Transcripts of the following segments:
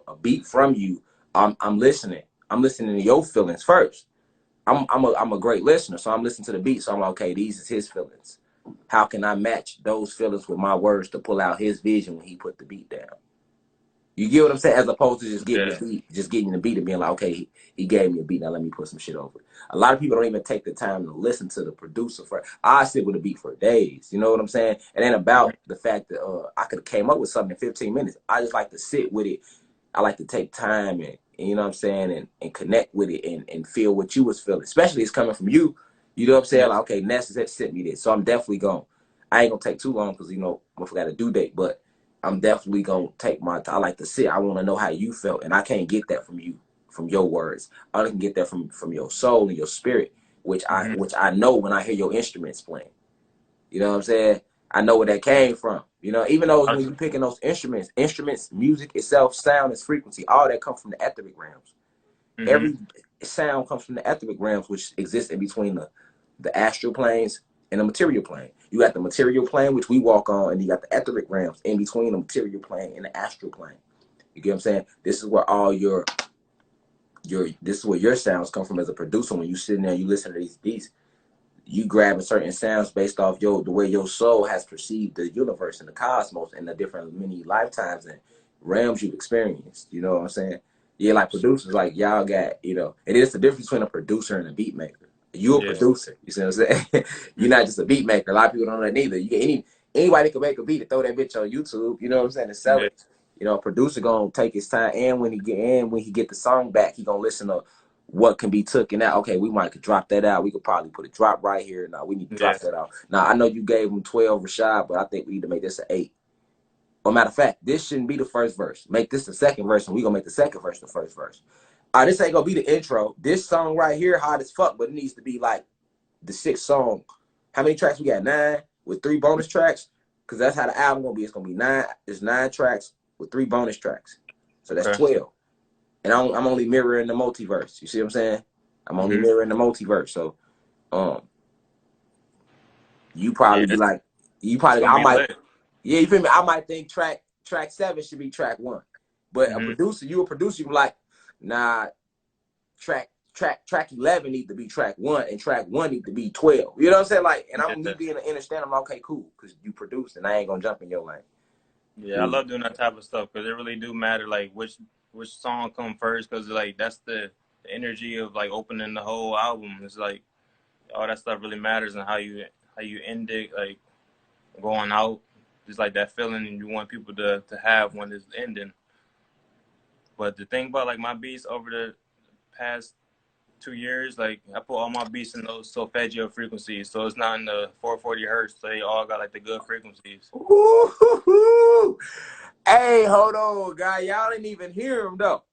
a beat from you, I'm listening. I'm listening to your feelings first. I'm a great listener, so I'm listening to the beat. So I'm like, okay, these is his feelings. How can I match those feelings with my words to pull out his vision when he put the beat down? You get what I'm saying? As opposed to just getting the beat, just getting the beat and being like, okay, he gave me a beat, now let me put some shit over it. A lot of people don't even take the time to listen to the producer for. I sit with a beat for days. You know what I'm saying? It ain't about the fact that I could have came up with something in 15 minutes. I just like to sit with it. I like to take time and you know what I'm saying, and connect with it and feel what you was feeling. Especially it's coming from you. You know what I'm saying? Like, okay, Ness sent me this. So I'm definitely going. I ain't gonna take too long because you know I forgot a due date, but I'm definitely gonna take my time. I like to sit. I want to know how you felt, and I can't get that from you, from your words. I only can get that from your soul and your spirit, which I know when I hear your instruments playing. You know what I'm saying? I know where that came from. You know, even though when you picking those instruments, music itself, sound is frequency. All that comes from the etheric realms. Every sound comes from the etheric realms, which exist in between the astral planes and the material plane. You got the material plane, which we walk on, and you got the etheric realms in between the material plane and the astral plane. You get what I'm saying? This is where all this is where your sounds come from as a producer. When you sitting there, you listen to these beats, you grabbing certain sounds based off the way your soul has perceived the universe and the cosmos and the different many lifetimes and realms you've experienced. You know what I'm saying? Yeah, like producers, like y'all got, you know, it is the difference between a producer and a beat maker. You're a producer. You see what I'm saying? You're not just a beat maker. A lot of people don't know that neither. You get anybody can make a beat and throw that bitch on YouTube. You know what I'm saying? And sell it. You know, a producer gonna take his time, and when he get the song back, he gonna listen to what can be taken out. Okay, we might could drop that out. We could probably put a drop right here. Now we need to drop that out. Now I know you gave him 12, Rashad, but I think we need to make this an 8. Well, matter of fact, this shouldn't be the first verse. Make this the second verse, and we gonna make the second verse the first verse. This ain't gonna be the intro. This song right here, hot as fuck, but it needs to be like the 6th song. How many tracks we got? 9 with 3 bonus tracks, because that's how the album gonna be. It's gonna be 9. It's 9 tracks with 3 bonus tracks, so that's 12. And I'm only mirroring the multiverse. You see what I'm saying? I'm only mirroring the multiverse. So, you probably be like, I might, you feel me? I might think track 7 should be track 1, but a producer, you be like, nah, track 11 need to be track 1, and track 1 need to be 12. You know what I'm saying? Like, and I'm me being an understand. I'm like, okay, cool, because you produce, and I ain't gonna jump in your lane. Yeah, I love doing that type of stuff because it really do matter, like which song come first, because like that's the energy of like opening the whole album. It's like all that stuff really matters, and how you end it, like going out, just like that feeling you want people to have when it's ending. But the thing about like my beats over the past 2 years, like I put all my beats in those solfeggio frequencies, so it's not in the 440 hertz. So they all got like the good frequencies. Ooh, hey, hold on, guy. Y'all didn't even hear him though.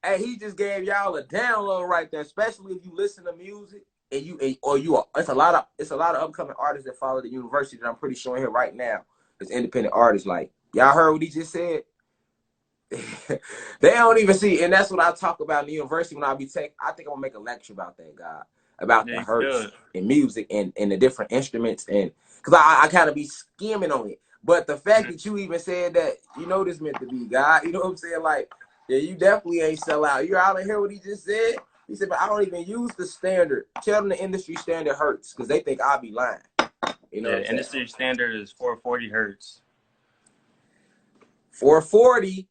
Hey, he just gave y'all a download right there. Especially if you listen to music and it's a lot of upcoming artists that follow the university that I'm pretty sure in here right now. It's independent artists. Like, y'all heard what he just said? They don't even see, and that's what I talk about in the university when I think I'm gonna make a lecture about that, guy, about the hertz in music and the different instruments, and because I kind of be skimming on it. But the fact that you even said that, you know, this meant to be, God, you know what I'm saying? Like, yeah, you definitely ain't sell out. You're out of here what he just said. He said, but I don't even use the standard. Tell them the industry standard hertz, because they think I'll be lying. You know, industry standard is 440 hertz. 440.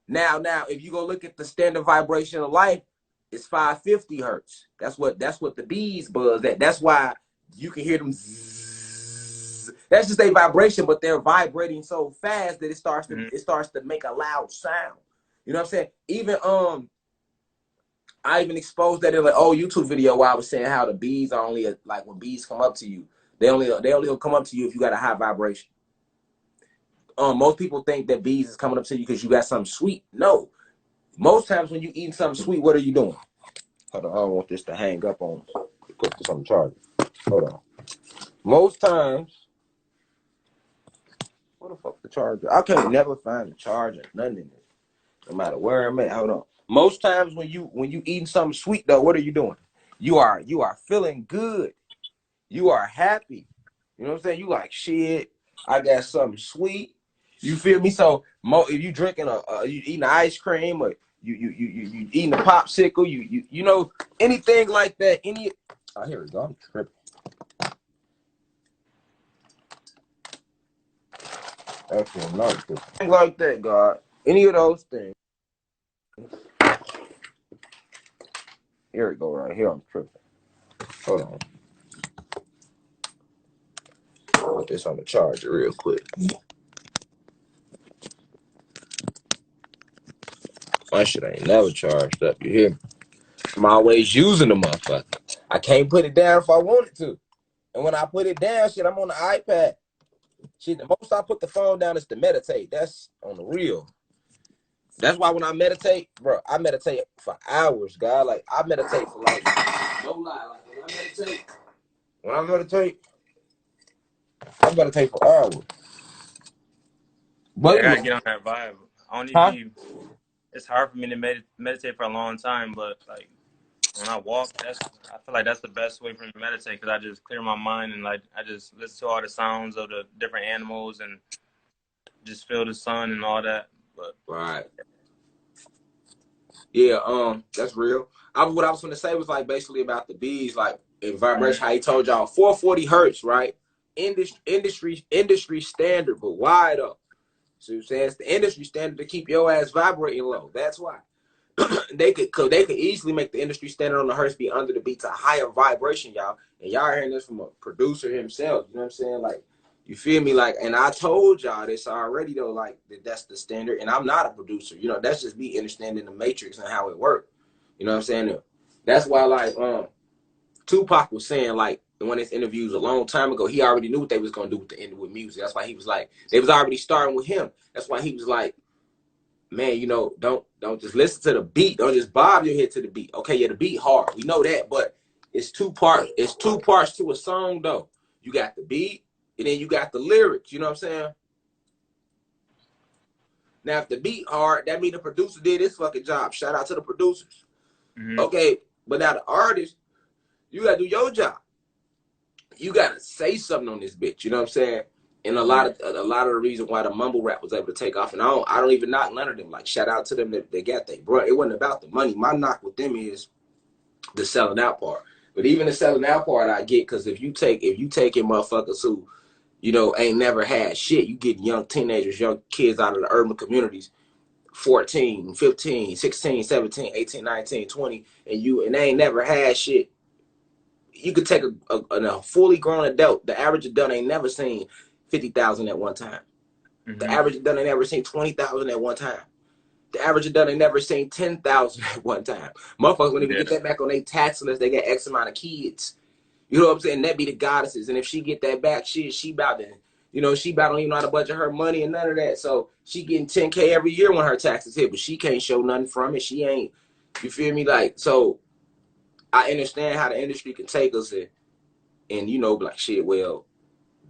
Now, if you go look at the standard vibration of life, it's 550 hertz. That's what the bees buzz at. That's why you can hear them zzz. That's just a vibration, but they're vibrating so fast that it starts to make a loud sound. You know what I'm saying? Even I even exposed that in an old YouTube video where I was saying how the bees are only like when bees come up to you, they only will come up to you if you got a high vibration. Most people think that bees is coming up to you because you got something sweet. No. Most times when you eating something sweet, what are you doing? Hold on, I don't want this to hang up on. Put this on the charger. Hold on. Most times, what the fuck the charger? I can't never find the charger. Nothing in it. No matter where I'm at. Hold on. Most times when you eating something sweet though, what are you doing? You are feeling good. You are happy. You know what I'm saying? You like, shit, I got something sweet. You feel me? So if you drinking you eating ice cream or you eating a popsicle, you know anything like that. Here we go. I'm tripping. Actually, no, thing like that, God. Any of those things. Here we go, right here. I'm tripping. Hold on. Put this on the charger real quick. My shit ain't never charged up. You hear me? I'm always using the motherfucker. I can't put it down if I wanted to. And when I put it down, shit, I'm on the iPad. Shit, the most I put the phone down is to meditate. That's on the real. That's why when I meditate, bro, I meditate for hours, God. Like, I meditate for like, no lie. Like, when I meditate, I meditate for hours. Yeah, I But, gotta get on that vibe. I only huh? be. It's hard for me to meditate for a long time, but like when I walk, I feel like that's the best way for me to meditate because I just clear my mind and like I just listen to all the sounds of the different animals and just feel the sun and all that. But Right. Yeah, that's real. What I was gonna say was like basically about the bees, like in vibration, how he told y'all 440 hertz, right? Industry standard, but why though? So you're saying it's the industry standard to keep your ass vibrating low. That's why. they could easily make the industry standard on the hertz be under the beat to higher vibration, y'all. And y'all hearing this from a producer himself. You know what I'm saying? Like, you feel me? Like, and I told y'all this already though, like that's the standard. And I'm not a producer. You know, that's just me understanding the matrix and how it works. You know what I'm saying? That's why like Tupac was saying like in one of his interviews a long time ago, he already knew what they was gonna do with the end with music. That's why he was like, they was already starting with him. That's why he was like, man, you know, don't just listen to the beat. Don't just bob your head to the beat. Okay, yeah, the beat hard. We know that, but it's two parts. It's two parts to a song though. You got the beat and then you got the lyrics. You know what I'm saying? Now, if the beat hard, that means the producer did his fucking job. Shout out to the producers. Okay, but now the artist, you gotta do your job. You gotta say something on this bitch. You know what I'm saying? And a lot of the reason why the mumble rap was able to take off, and I don't even knock none of them. Like, shout out to them that they got that, bro. It wasn't about the money. My knock with them is the selling out part. But even the selling out part, I get, because if you taking motherfuckers who, you know, ain't never had shit, you get young teenagers, young kids out of the urban communities, 14, 15, 16, 17, 18, 19, 20, and they ain't never had shit. You could take a fully grown adult. The average adult ain't never seen 50,000 at one time. The average adult ain't never seen 20,000 at one time. The average adult ain't never seen 10,000 at one time. Motherfuckers wouldn't even get that back on their tax unless they get X amount of kids. You know what I'm saying? That be the goddesses. And if she get that back, she about to, you know, she about don't even know how to budget her money and none of that. So she getting 10K every year when her taxes hit, but she can't show nothing from it. She ain't, you feel me? Like, so I understand how the industry can take us and you know, like shit, well,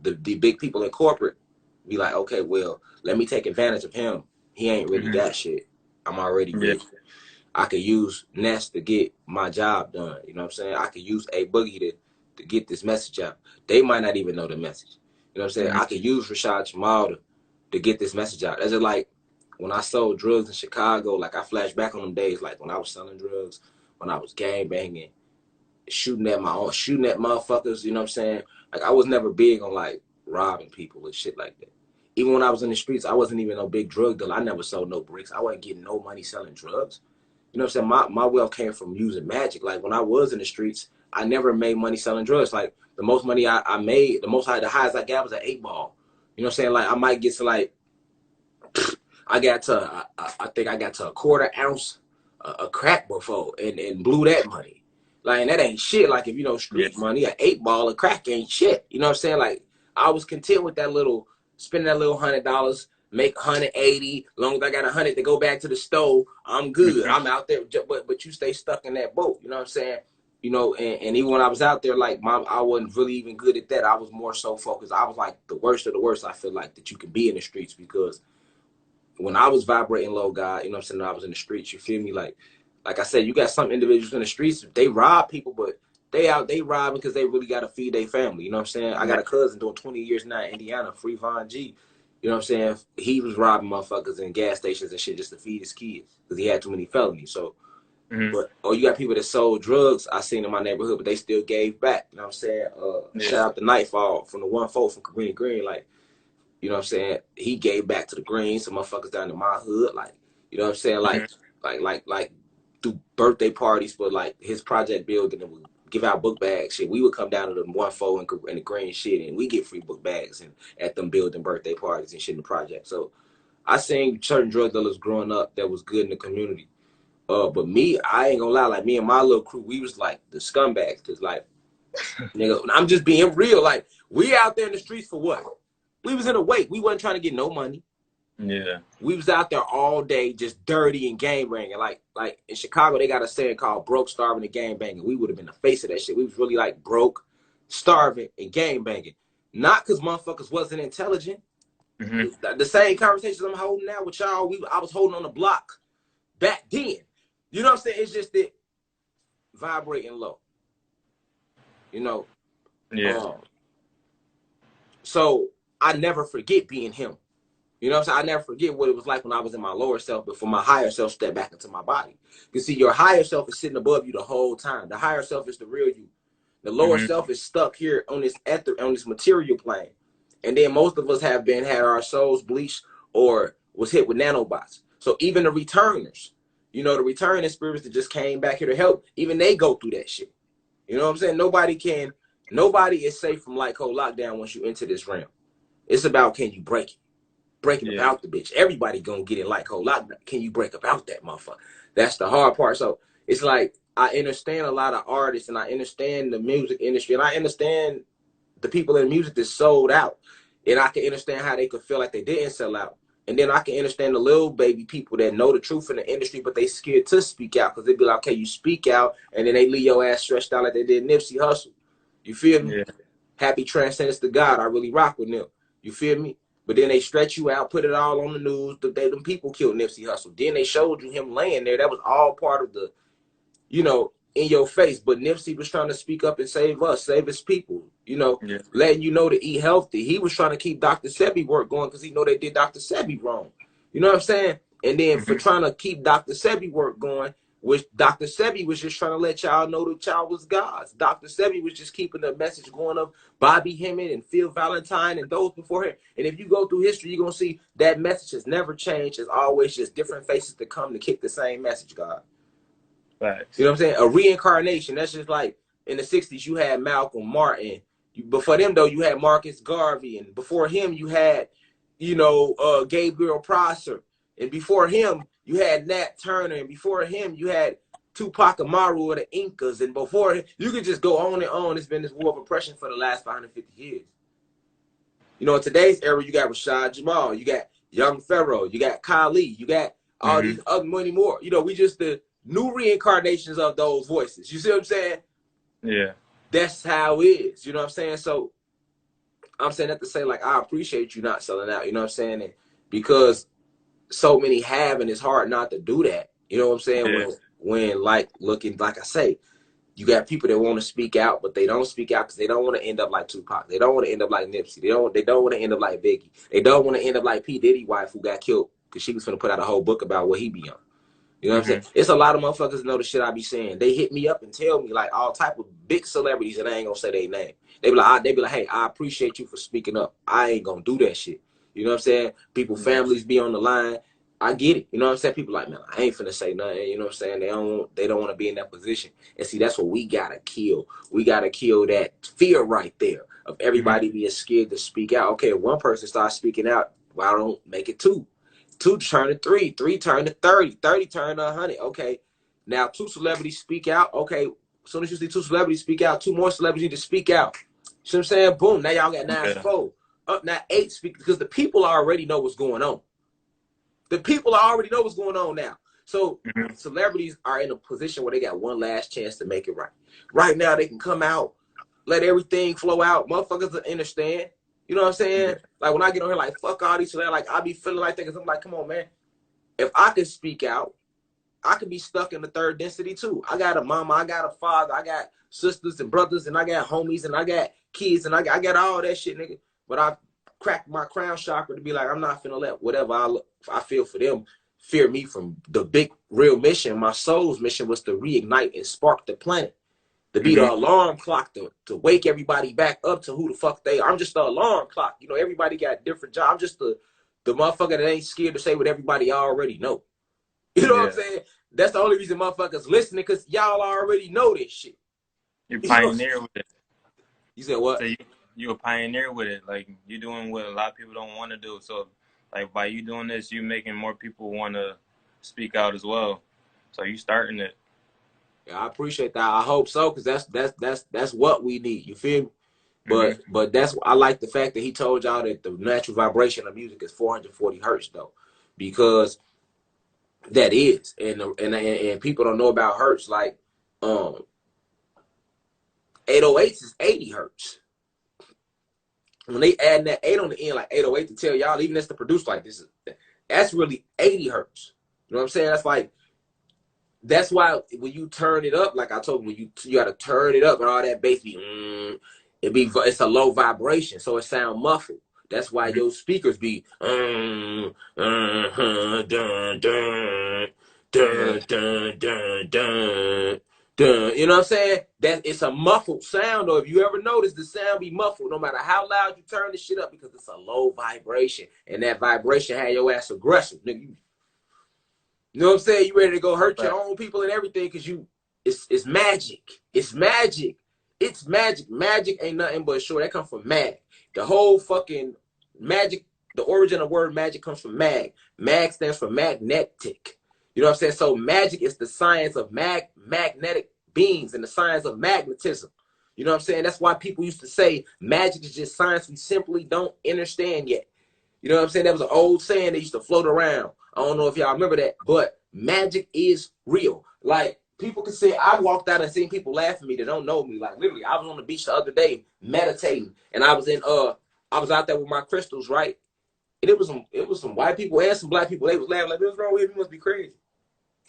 the big people in corporate be like, okay, well, let me take advantage of him. He ain't really that shit. I'm already rich. I could use Ness to get my job done. You know what I'm saying? I could use A Boogie to get this message out. They might not even know the message. You know what I'm saying? I could use Rashad Jamal to get this message out. That's just like when I sold drugs in Chicago, like I flash back on them days, like when I was selling drugs, when I was gang banging, shooting at motherfuckers, you know what I'm saying? Like I was never big on like robbing people and shit like that. Even when I was in the streets, I wasn't even no big drug dealer. I never sold no bricks. I wasn't getting no money selling drugs. You know what I'm saying? My wealth came from using magic. Like when I was in the streets, I never made money selling drugs. Like the most money I made, the highest I got was an 8 ball. You know what I'm saying? Like I might get to like, I think I got to a quarter ounce a crack before and blew that money. Like, and that ain't shit. Like, if you know street money, an 8 ball of crack ain't shit. You know what I'm saying? Like, I was content with that little, spending that little $100, make 180. Long as I got 100 to go back to the store, I'm good. I'm out there, but you stay stuck in that boat. You know what I'm saying? You know, and even when I was out there, like, I wasn't really even good at that. I was more so focused. I was like the worst of the worst, I feel like, that you can be in the streets, because when I was vibrating low, God, you know what I'm saying, I was in the streets, you feel me? Like I said, you got some individuals in the streets, they rob people, but they robbing because they really got to feed their family. You know what I'm saying? I got a cousin doing 20 years now in Indiana, Free Von G. You know what I'm saying? He was robbing motherfuckers in gas stations and shit just to feed his kids because he had too many felonies. So, but or you got people that sold drugs I seen in my neighborhood, but they still gave back. You know what I'm saying? Shout out to Nightfall from the 1-4 from Green Green. Like, you know what I'm saying? He gave back to the Green, some motherfuckers down in my hood. Like, you know what I'm saying? Like through birthday parties for like his project building and would give out book bags. Shit, we would come down to the 1-4 and the Green shit, and we get free book bags and at them building birthday parties and shit in the project. So I seen certain drug dealers growing up that was good in the community. But me, I ain't gonna lie, like me and my little crew, we was like the scumbags. Cause like, nigga, I'm just being real. Like, we out there in the streets for what? We was in a wake. We wasn't trying to get no money. Yeah. We was out there all day just dirty and gang banging. Like in Chicago, they got a saying called broke, starving, and gang banging. We would have been the face of that shit. We was really like broke, starving, and gang banging. Not because motherfuckers wasn't intelligent. The same conversations I'm holding now with y'all, I was holding on the block back then. You know what I'm saying? It's just that vibrating low. You know? Yeah. So I never forget being him. You know what I'm saying? I never forget what it was like when I was in my lower self before my higher self stepped back into my body. You see, your higher self is sitting above you the whole time. The higher self is the real you. The lower self is stuck here on this on this material plane. And then most of us had our souls bleached or was hit with nanobots. So even the returners, you know, the returning spirits that just came back here to help, even they go through that shit. You know what I'm saying? Nobody is safe from like whole lockdown once you enter this realm. It's about, can you break it? Breaking about the bitch. Everybody gonna get it like whole lockdown. Can you break about that motherfucker? That's the hard part. So it's like, I understand a lot of artists and I understand the music industry and I understand the people in music that sold out. And I can understand how they could feel like they didn't sell out. And then I can understand the little baby people that know the truth in the industry, but they scared to speak out because they be like, okay, you speak out, and then they leave your ass stretched out like they did Nipsey Hussle. You feel me? Yeah. Happy transcendence to God. I really rock with them. You feel me? But then they stretch you out, put it all on the news. Them people killed Nipsey Hussle. Then they showed you him laying there. That was all part of the, you know, in your face. But Nipsey was trying to speak up and save us, save his people, you know, letting you know to eat healthy. He was trying to keep Dr. Sebi work going because he know they did Dr. Sebi wrong. You know what I'm saying? And then for trying to keep Dr. Sebi work going, which Dr. Sebi was just trying to let y'all know that y'all was gods. Dr. Sebi was just keeping the message going of Bobby Hemmett and Phil Valentine and those before him. And if you go through history, you're going to see that message has never changed. It's always just different faces that come to kick the same message, God. Facts. You know what I'm saying? A reincarnation. That's just like in the 60s, you had Malcolm Martin. Before them, though, you had Marcus Garvey. And before him, you had, you know, Gabriel Prosser. And before him, you had Nat Turner. And before him, you had Tupac Amaru of the Incas. And before him, you could just go on and on. It's been this war of oppression for the last 550 years. You know, in today's era, you got Rashad Jamal. You got Young Pharaoh. You got Kali. You got all these other many more. You know, we just the new reincarnations of those voices. You see what I'm saying? Yeah. That's how it is. You know what I'm saying? So I'm saying that to say, like, I appreciate you not selling out. You know what I'm saying? And because so many have, and it's hard not to do that. You know what I'm saying? Yeah. When like looking, like I say, you got people that want to speak out, but they don't speak out because they don't want to end up like Tupac. They don't want to end up like Nipsey. They don't want to end up like Biggie. They don't want to end up like P. Diddy's wife who got killed because she was going to put out a whole book about what he be on. You know what I'm saying? It's a lot of motherfuckers know the shit I be saying. They hit me up and tell me like all type of big celebrities, and I ain't gonna say their name. They be like, hey, I appreciate you for speaking up. I ain't gonna do that shit. You know what I'm saying? People, families be on the line. I get it. You know what I'm saying? People like, man, I ain't finna say nothing. You know what I'm saying? They don't want to be in that position. And see, that's what we gotta kill. We gotta kill that fear right there of everybody being scared to speak out. Okay, if one person starts speaking out, well, I don't make it two. 2 turn to 3, 3 turn to 30, 30 turn to 100. Okay, now 2 celebrities speak out. Okay, as soon as you see 2 celebrities speak out, 2 more celebrities need to speak out. See what I'm saying? Boom, now y'all got 9 4. Up now 8 speak because the people already know what's going on. The people already know what's going on now. So celebrities are in a position where they got one last chance to make it right. Right now they can come out, let everything flow out. Motherfuckers understand. You know what I'm saying? Like when I get on here, like fuck all these, like I be feeling like that because I'm like, come on, man. If I could speak out, I could be stuck in the third density too. I got a mama, I got a father, I got sisters and brothers, and I got homies, and I got kids, and I got all that shit, nigga. But cracked my crown chakra to be like, I'm not finna let whatever I feel for them fear me from the big real mission. My soul's mission was to reignite and spark the planet, to be the alarm clock, to wake everybody back up to who the fuck they are. I'm just the alarm clock. You know, everybody got different jobs. I'm just the motherfucker that ain't scared to say what everybody already know. You know what I'm saying? That's the only reason motherfuckers listening, because y'all already know this shit. You're pioneer with it. You said what? So you a pioneer with it. Like, you're doing what a lot of people don't want to do. So, like, by you doing this, you making more people want to speak out as well. So you starting it. Yeah, I appreciate that. I hope so, because that's what we need. You feel me? But I like the fact that he told y'all that the natural vibration of music is 440 hertz though, because that is, and people don't know about hertz. Like 808 is 80 hertz. When they add that 8 on the end, like 808, to tell y'all, even that's to produce like this, that's really 80 hertz. You know what I'm saying? That's why when you turn it up, like I told you, you got to turn it up and all that bass be, it's a low vibration, so it sound muffled. That's why your speakers be dun, dun, dun, dun, dun, dun. You know what I'm saying? That it's a muffled sound. Or if you ever notice, the sound be muffled no matter how loud you turn the shit up, because it's a low vibration, and that vibration had your ass aggressive, nigga. You know what I'm saying? You ready to go hurt your own people and everything, because it's magic. It's magic. It's magic. Magic ain't nothing but sure. That comes from mag. The whole fucking magic, the origin of the word magic comes from mag. Mag stands for magnetic. You know what I'm saying? So magic is the science of magnetic beings and the science of magnetism. You know what I'm saying? That's why people used to say magic is just science we simply don't understand yet. You know what I'm saying? That was an old saying that used to float around. I don't know if y'all remember that, but magic is real. Like, people can say, I walked out and seen people laugh at me that don't know me. Like, literally, I was on the beach the other day meditating, and I was out there with my crystals, right? And it was some white people and some black people. They was laughing like, what's wrong with you? You must be crazy.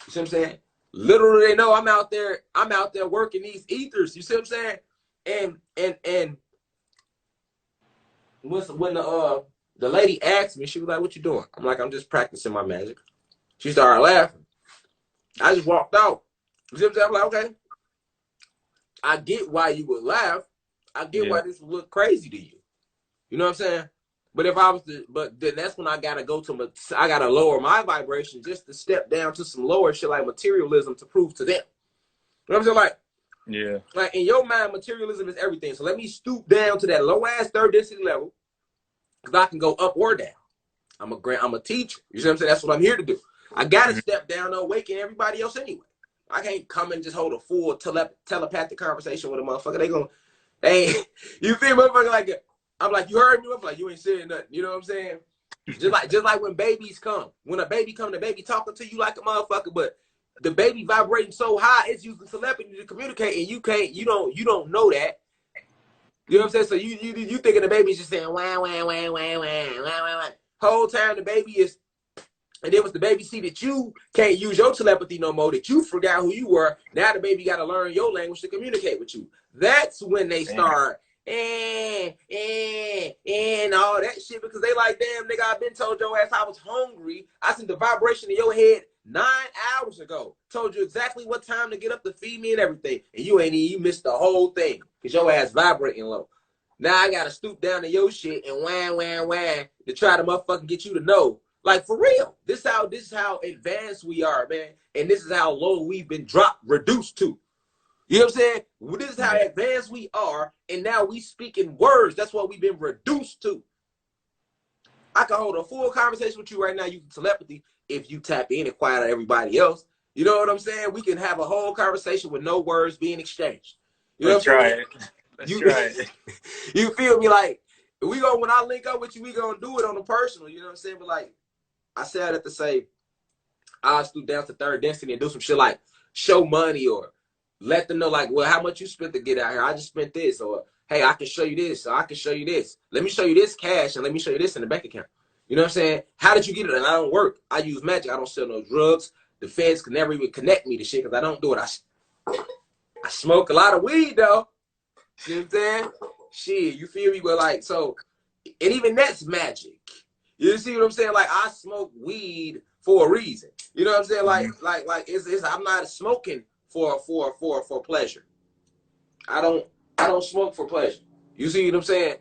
You see what I'm saying? Little do they know I'm out there working these ethers. You see what I'm saying? And when the lady asked me, she was like, what you doing? I'm like, I'm just practicing my magic. She started laughing. I just walked out. You see what I'm saying? I'm like, okay. I get why you would laugh. I get why this would look crazy to you. You know what I'm saying? But then that's when I gotta I gotta lower my vibration just to step down to some lower shit like materialism to prove to them. You know what I'm saying? Like in your mind, materialism is everything. So let me stoop down to that low ass third density level, because I can go up or down. I'm a teacher. You see what I'm saying? That's what I'm here to do. I gotta step down to awaken everybody else anyway. I can't come and just hold a full telepathic conversation with a motherfucker. You feel motherfucker like that? I'm like, you heard me? I'm like, you ain't saying nothing. You know what I'm saying? just like when babies come. When a baby come, the baby talking to you like a motherfucker, but the baby vibrating so high, it's using telepathy to communicate, and you don't know that. You know what I'm saying? So you thinking the baby's just saying wah wah wah wah wah wah wah. Whole time the baby is, and then once the baby see that you can't use your telepathy no more, that you forgot who you were, now the baby got to learn your language to communicate with you. That's when they start and all that shit, because they like, damn, nigga, I've been told your ass I was hungry. I sent the vibration in your head 9 hours ago. Told you exactly what time to get up to feed me and everything. And you missed the whole thing because your ass vibrating low. Now I got to stoop down to your shit and wham to try to motherfucking get you to know. Like, for real. This is how advanced we are, man. And this is how low we've been reduced to. You know what I'm saying? This is how advanced we are, and now we speak in words. That's what we've been reduced to. I can hold a full conversation with you right now using telepathy if you tap in and quiet out everybody else. You know what I'm saying? We can have a whole conversation with no words being exchanged. You know Let's try it. Let's try it. You feel me? Like, when I link up with you, we gonna do it on the personal. You know what I'm saying? But like, I said that to say, I'll stoop down to third density and do some shit like show money, or let them know, like, well, how much you spent to get out here? I just spent this. Or, hey, I can show you this, or I can show you this. Let me show you this cash, and let me show you this in the bank account. You know what I'm saying? How did you get it? And I don't work. I use magic. I don't sell no drugs. The feds can never even connect me to shit because I don't do it. I smoke a lot of weed, though. You know what I'm saying? Shit, you feel me? But, like, so And even that's magic. You see what I'm saying? Like, I smoke weed for a reason. You know what I'm saying? Like it's I'm not smoking for pleasure. I don't smoke for pleasure. You see what I'm saying?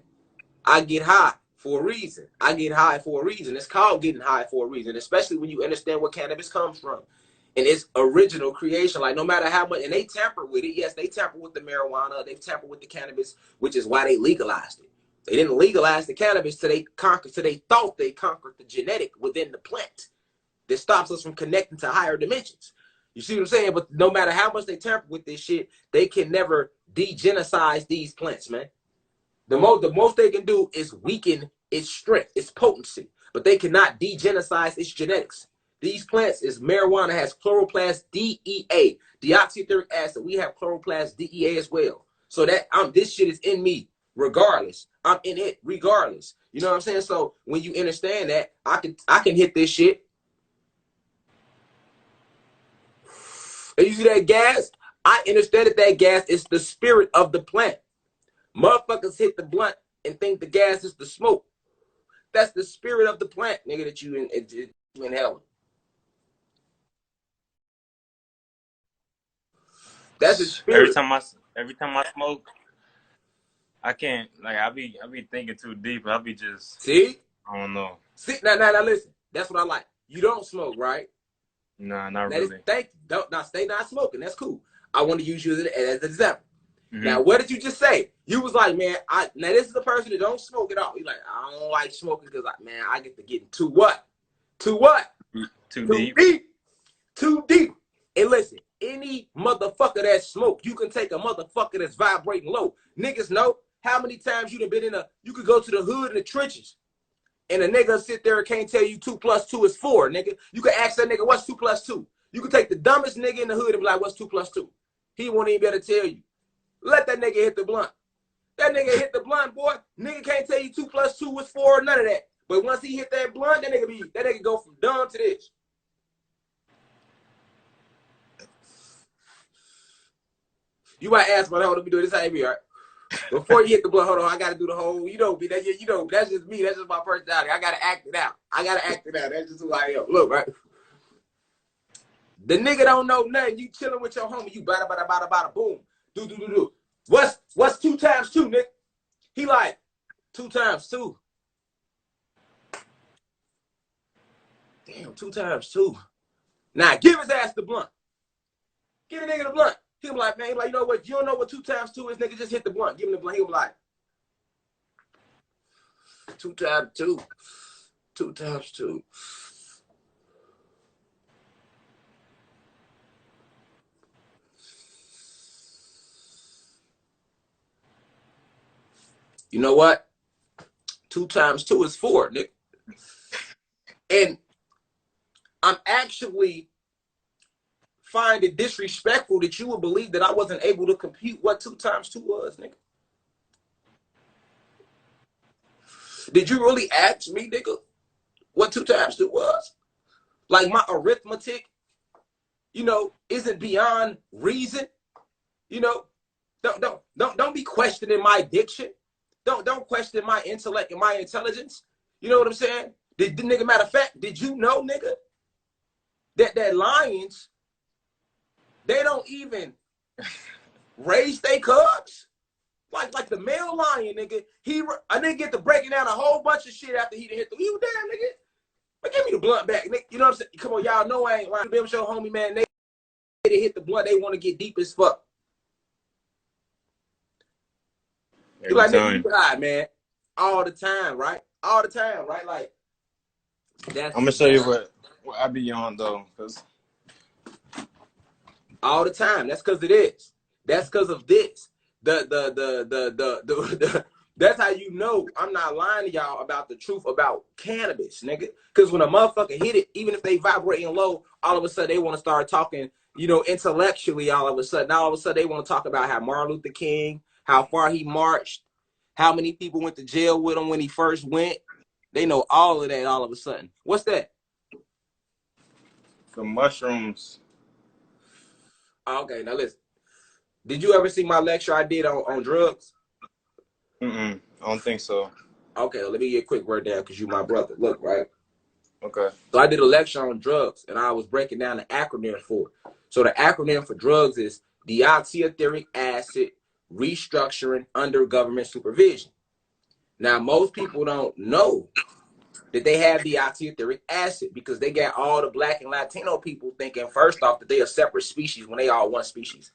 I get high for a reason. I get high for a reason. It's called getting high for a reason, especially when you understand where cannabis comes from and its original creation. Like, no matter how much, and they tamper with it. Yes, they tamper with the marijuana. They've tampered with the cannabis, which is why they legalized it. They didn't legalize the cannabis till they thought they conquered the genetic within the plant that stops us from connecting to higher dimensions. You see what I'm saying? But no matter how much they tamper with this shit, they can never degenocize these plants, man. The most they can do is weaken its strength, its potency, but they cannot degenocize its genetics. These plants is marijuana has chloroplast DEA, deoxyetheric acid. We have chloroplast DEA as well. So that this shit is in me regardless. I'm in it regardless. You know what I'm saying? So when you understand that, I can hit this shit. And you see that gas? I understand that gas is the spirit of the plant. Motherfuckers hit the blunt and think the gas is the smoke. That's the spirit of the plant, nigga, that you inhale. That's the spirit. Every time I smoke, I can't, like, I be thinking too deep. I be just, see? I don't know. See, now listen. That's what I like. You don't smoke, right? Nah, not now, really. Stay not smoking. That's cool. I want to use you as an example. Mm-hmm. Now, what did you just say? You was like, man, now this is a person that don't smoke at all. He's like, I don't like smoking because, man, I get to get too what? Too what? Too deep. Too deep. And listen, any motherfucker that smoke, you can take a motherfucker that's vibrating low. Niggas know how many times you done been you could go to the hood in the trenches and a nigga sit there and can't tell you 2 + 2 is 4, nigga. You can ask that nigga, what's 2 + 2? You can take the dumbest nigga in the hood and be like, what's 2 + 2? He won't even be able to tell you. Let that nigga hit the blunt. That nigga hit the blunt, boy. Nigga can't tell you 2 + 2 is 4 or none of that. But once he hit that blunt, that nigga go from dumb to this. You might ask, but hold on, let me do this. How you be, all right? Before you hit the blunt, hold on, I gotta do the whole, that's just me, that's just my personality. I gotta act it out. That's just who I am. Look, right? The nigga don't know nothing. You chilling with your homie, you bada boom. Do. What's 2 × 2, nigga? He like 2 × 2. Damn, 2 × 2. Now give his ass the blunt. Give the nigga the blunt. He'll be like, man, you know what? You don't know what 2 × 2 is, nigga. Just hit the blunt. Give him the blunt. He'll be like, 2 × 2. 2 × 2. You know what? 2 × 2 is 4, nigga. And I'm actually find it disrespectful that you would believe that I wasn't able to compute what 2 × 2 was, nigga. Did you really ask me, nigga, what 2 × 2 was? Like, my arithmetic, isn't beyond reason. Don't be questioning my diction. Don't question my intellect and my intelligence. You know what I'm saying? Nigga, matter of fact, did you know, nigga, that lions, they don't even raise their cubs? Like the male lion, nigga, I didn't get to breaking down a whole bunch of shit after he hit the. He was damn, nigga. But give me the blunt back, nigga. You know what I'm saying? Come on, y'all know I ain't lying. Them show homie, man, they hit the blunt. They want to get deep as fuck. You like, nigga, you high, man, all the time, right? All the time, right? Like, I'm gonna show you what I be on though, cause all the time. That's because it is. That's because of this. That's how you know I'm not lying to y'all about the truth about cannabis, nigga. Because when a motherfucker hit it, even if they vibrating low, all of a sudden they want to start talking, intellectually. All of a sudden they want to talk about how Martin Luther King, how far he marched, how many people went to jail with him when he first went. They know all of that all of a sudden. What's that? The mushrooms. Okay, now listen. Did you ever see my lecture I did on drugs? I don't think so. Okay, let me get a quick word down because you my brother. Look, right? Okay. So I did a lecture on drugs, and I was breaking down the acronym for it. So the acronym for drugs is deoxyetheric acid restructuring under government supervision. Now, most people don't know that they have deoxyetheric acid because they got all the Black and Latino people thinking first off that they are separate species when they are one species.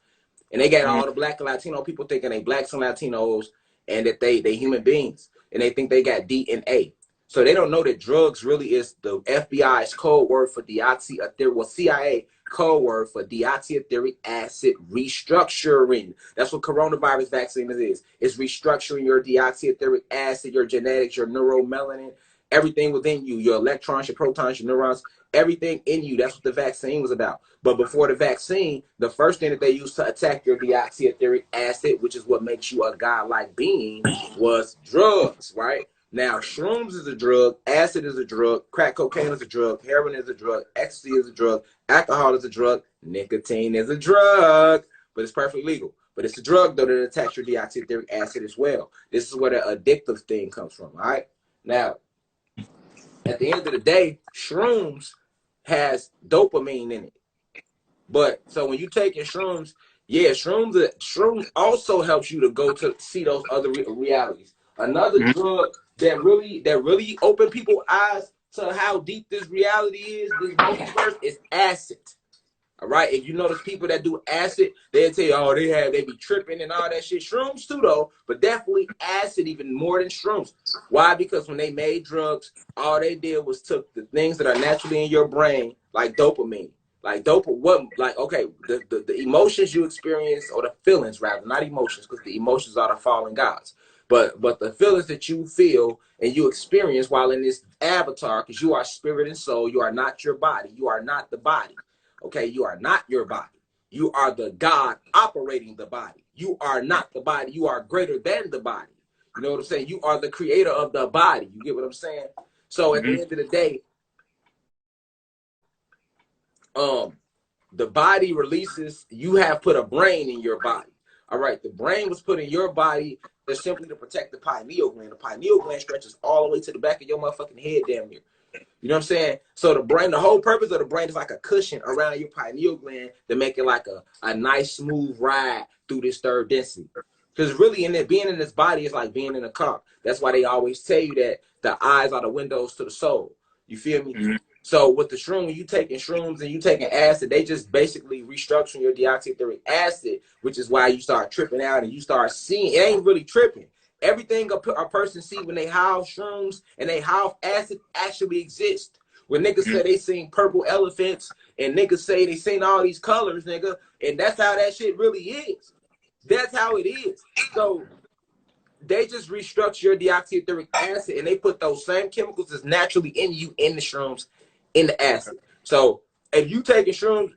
And they got all the Black and Latino people thinking they Blacks and Latinos and that they human beings. And they think they got DNA. So they don't know that drugs really is the FBI's code word for deoxyetheric, well, CIA code word for deoxyetheric acid restructuring. That's what coronavirus vaccine is. It's restructuring your deoxyetheric acid, your genetics, your neuromelanin, everything within you, your electrons, your protons, your neurons, everything in you. That's what the vaccine was about. But before the vaccine, the first thing that they used to attack your deoxyetheric acid, which is what makes you a godlike being, was drugs, right? Now, shrooms is a drug, acid is a drug, crack cocaine is a drug, heroin is a drug, ecstasy is a drug, alcohol is a drug, nicotine is a drug, but it's perfectly legal. But it's a drug, though, that attacks your deoxyetheric acid as well. This is where the addictive thing comes from, all right? Now, at the end of the day, shrooms has dopamine in it. But so when you taking shrooms, yeah, shrooms also helps you to go to see those other realities. Another drug that really opened people's eyes to how deep this reality is, this multiverse, is acid. All right. If you notice people that do acid, they'll tell you, oh, they be tripping and all that shit. Shrooms too, though, but definitely acid even more than shrooms. Why? Because when they made drugs, all they did was took the things that are naturally in your brain, like dopamine. Okay, the emotions you experience, or the feelings rather, not emotions, because the emotions are the fallen gods. But the feelings that you feel and you experience while in this avatar, because you are spirit and soul, you are not your body. You are not the body. Okay, you are not your body. You are the God operating the body. You are not the body. You are greater than the body. You know what I'm saying? You are the creator of the body. You get what I'm saying? So at the end of the day, the body releases, you have put a brain in your body. All right, the brain was put in your body just simply to protect the pineal gland. The pineal gland stretches all the way to the back of your motherfucking head damn near. You know what I'm saying? So the brain, the whole purpose of the brain is like a cushion around your pineal gland to make it like a nice smooth ride through this third density. Because really in it, being in this body is like being in a car. That's why they always tell you that the eyes are the windows to the soul. You feel me? So with the shroom, when you taking shrooms and you taking acid, they just basically restructuring your deoxyetheric acid, which is why you start tripping out and you start seeing, it ain't really tripping. Everything a person see when they house shrooms and they house acid actually exists. When niggas say they seen purple elephants and niggas say they seen all these colors, nigga, and that's how that shit really is. That's how it is. So they just restructure your deoxyetheric acid and they put those same chemicals that's naturally in you in the shrooms in the acid. So if you taking shrooms,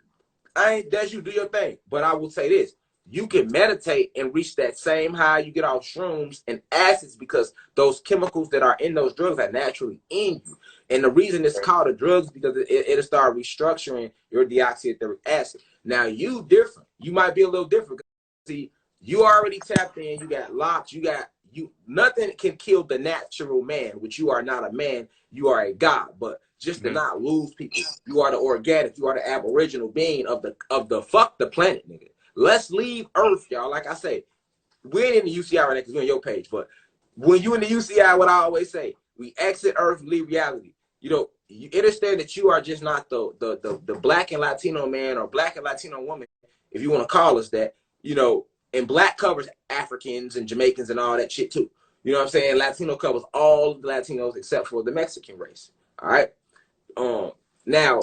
I ain't that you do your thing. But I will say this. You can meditate and reach that same high you get off shrooms and acids because those chemicals that are in those drugs are naturally in you. And the reason it's called a drug is because it'll start restructuring your deoxyetheric acid. Now you different. You might be a little different. See, you already tapped in, you got locked, nothing can kill the natural man, which you are not a man, you are a god. But just to not lose people, you are the organic, you are the aboriginal being of the fuck the planet, nigga. Let's leave Earth, y'all. Like I say, we ain't in the UCI right now because we're on your page, but when you in the UCI, what I always say, we exit Earth, leave reality. You know, you understand that you are just not the Black and Latino man or Black and Latino woman, if you want to call us that, you know, and Black covers Africans and Jamaicans and all that shit too. You know what I'm saying? Latino covers all the Latinos except for the Mexican race. All right. Now,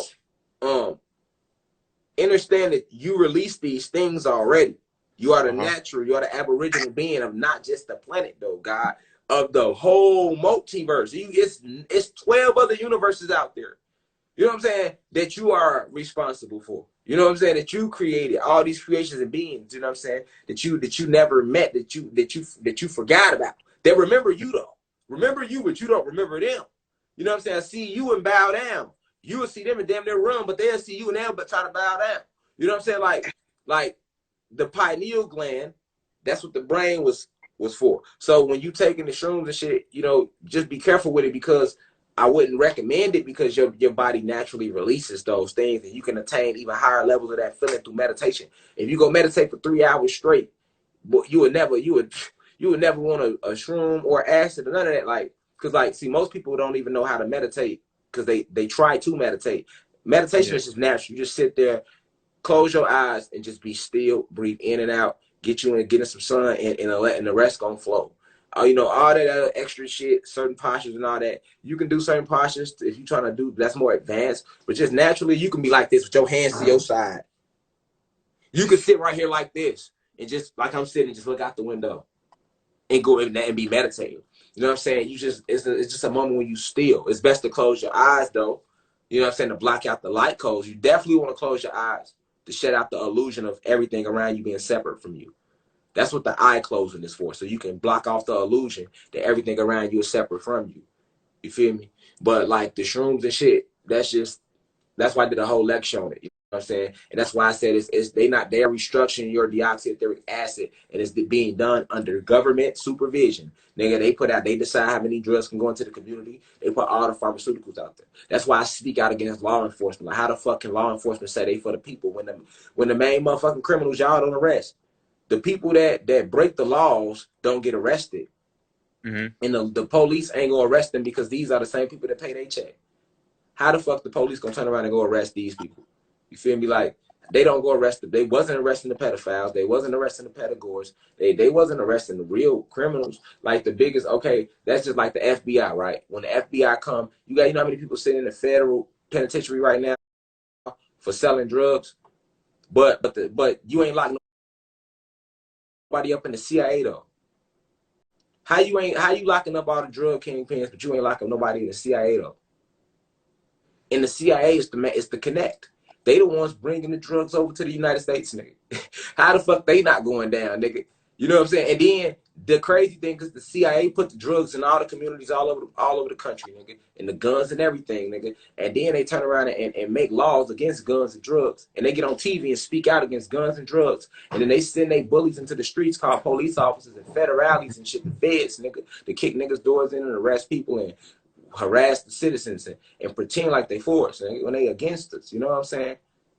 understand that you release these things already. You are the natural, you are the aboriginal being of not just the planet, though, God, of the whole multiverse. It's 12 other universes out there. You know what I'm saying? That you are responsible for. You know what I'm saying? That you created all these creations and beings. You know what I'm saying? That you never met. That you forgot about. They remember you though. Remember you, but you don't remember them. You know what I'm saying? I see you and bow down. You will see them and damn near run, but they'll see you and they'll but try to bow down. You know what I'm saying? Like the pineal gland. That's what the brain was was for. So when you taking the shrooms and shit, you know, just be careful with it, because I wouldn't recommend it, because your body naturally releases those things, and you can attain even higher levels of that feeling through meditation. If you go meditate for 3 hours straight, but you would never want a shroom or acid or none of that. Like, because like, see, most people don't even know how to meditate because they try to meditate. Meditation is just natural. You just sit there, close your eyes, and just be still, breathe in and out, get in some sun, and letting the rest gonna flow. You know, all that other extra shit, certain postures and all that. You can do certain postures if you're trying to do that's more advanced, but just naturally, you can be like this with your hands to your side. You can sit right here like this, and just like I'm sitting, just look out the window and go in there and be meditating. You know what I'm saying? It's just a moment when you still. It's best to close your eyes though. You know what I'm saying? To block out the light codes. You definitely want to close your eyes to shut out the illusion of everything around you being separate from you. That's what the eye closing is for. So you can block off the illusion that everything around you is separate from you. You feel me? But like the shrooms and shit, that's why I did a whole lecture on it. You know what I'm saying? And that's why I said they're restructuring your deoxyetheric acid, and it's being done under government supervision. Nigga, they decide how many drugs can go into the community. They put all the pharmaceuticals out there. That's why I speak out against law enforcement. Like, how the fuck can law enforcement say they for the people when the main motherfucking criminals y'all don't arrest? The people that break the laws don't get arrested. And the police ain't gonna arrest them because these are the same people that pay their check. How the fuck the police gonna turn around and go arrest these people? You feel me? Like, they don't go arrest them. They wasn't arresting the pedophiles. They wasn't arresting the pedagores. They wasn't arresting the real criminals. Like the biggest, okay, that's just like the FBI, right? When the FBI come, you know how many people sitting in the federal penitentiary right now for selling drugs? But you ain't locking nobody up in the CIA though. How you locking up all the drug kingpins, but you ain't locking nobody in the CIA though? And the CIA is the connect. They the ones bringing the drugs over to the United States, nigga. How the fuck they not going down, nigga? You know what I'm saying? And then the crazy thing is the CIA put the drugs in all the communities all over the country, nigga, and the guns and everything, nigga. And then they turn around and make laws against guns and drugs, and they get on TV and speak out against guns and drugs, and then they send their bullies into the streets called police officers and federales and shit, the feds, nigga, to kick niggas' doors in and arrest people and harass the citizens and pretend like they for us when they against us. You know what I'm saying?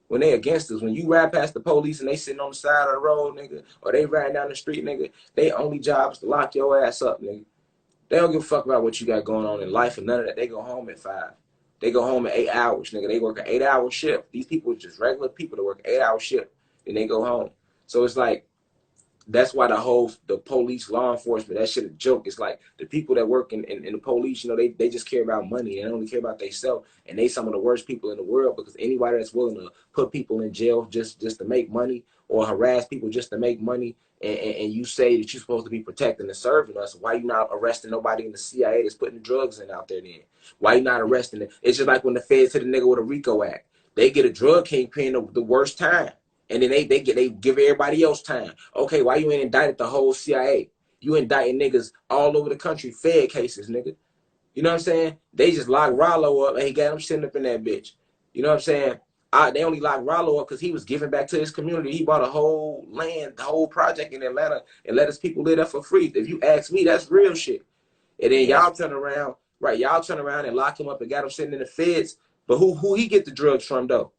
When they against us, when you ride past the police and they sitting on the side of the road, nigga, or they riding down the street, nigga, they only job is to lock your ass up, nigga. They don't give a fuck about what you got going on in life and none of that. They go home at 5. They go home at 8 hours, nigga. They work an 8-hour shift. These people are just regular people that work an 8-hour shift and they go home. So it's like, that's why the police, law enforcement, that shit a joke. It's like the people that work in the police, you know, they just care about money. They only care about themselves, and they some of the worst people in the world, because anybody that's willing to put people in jail just to make money, or harass people just to make money, and you say that you're supposed to be protecting and serving us, why you not arresting nobody in the CIA that's putting drugs in out there then? Why you not arresting it? It's just like when the feds hit a nigga with a RICO Act. They get a drug kingpin the worst time. And then they give everybody else time. Okay, why you ain't indicted the whole CIA? You indicting niggas all over the country, Fed cases, nigga. You know what I'm saying? They just locked Rollo up and he got him sitting up in that bitch. You know what I'm saying? They only locked Rollo up because he was giving back to his community. He bought a whole land, the whole project in Atlanta, and let his people live there for free. If you ask me, that's real shit. And then y'all turn around, right? Y'all turn around and lock him up and got him sitting in the feds. But who he get the drugs from though?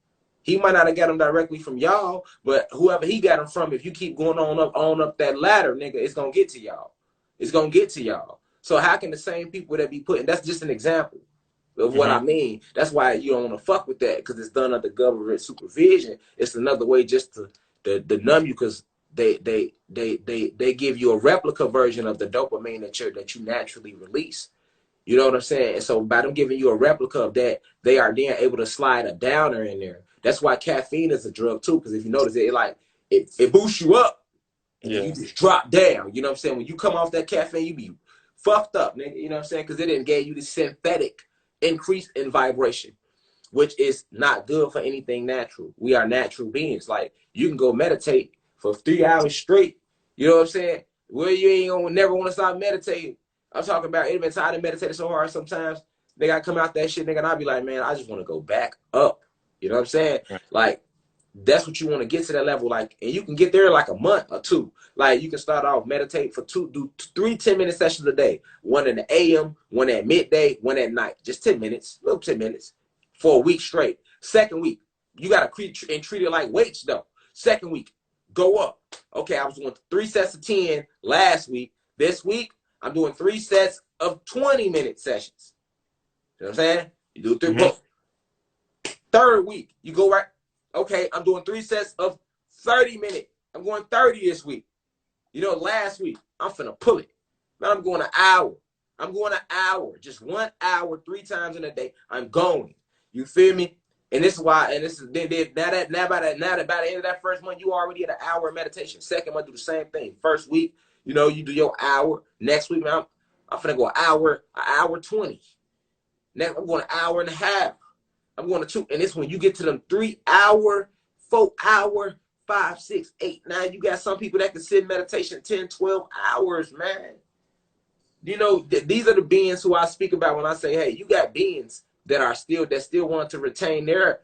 He might not have got them directly from y'all, but whoever he got them from, if you keep going on up that ladder, nigga, it's gonna get to y'all. It's gonna get to y'all. So how can the same people that be putting, that's just an example of what I mean. That's why you don't want to fuck with that, because it's done under government supervision. It's another way just to numb you, because they give you a replica version of the dopamine that you naturally release. You know what I'm saying? And so by them giving you a replica of that, they are then able to slide a downer in there. That's why caffeine is a drug too, because if you notice it boosts you up and then you just drop down. You know what I'm saying? When you come off that caffeine, you be fucked up, nigga. You know what I'm saying? Because it didn't give you the synthetic increase in vibration, which is not good for anything natural. We are natural beings. Like, you can go meditate for 3 hours straight. You know what I'm saying? Well, you ain't gonna never want to stop meditating. I'm talking about, it been tired of meditating so hard sometimes. They gotta come out that shit, nigga, and I'll be like, man, I just want to go back up. You know what I'm saying? Like, That's what you want to get to that level. Like, and you can get there in like a month or two. Like, you can start off meditate for do 3 10-minute sessions a day. One in the AM, one at midday, one at night. Just 10 minutes, little 10 minutes for a week straight. Second week, you got to treat it like weights though. Second week, go up. Okay, I was doing 3 sets of 10 last week. This week, I'm doing 3 sets of 20-minute sessions. You know what I'm saying? You do 3 both. Third week, you go right. Okay, I'm doing 3 sets of 30 minutes. I'm going 30 this week. You know, last week, I'm finna pull it. Now I'm going an hour. I'm going an hour. Just 1 hour, 3 times in a day. I'm going. You feel me? And this is why, and this is now by the end of that first month, you already at an hour of meditation. Second month, do the same thing. First week, you know, you do your hour. Next week, man, I'm finna go an hour 20. Next, I'm going an hour and a half. I'm going to 2, and it's when you get to them 3 hour, 4 hour, 5, 6, 8, 9. You got some people that can sit in meditation 10, 12 hours, man. You know, these are the beings who I speak about when I say, hey, you got beings that still want to retain their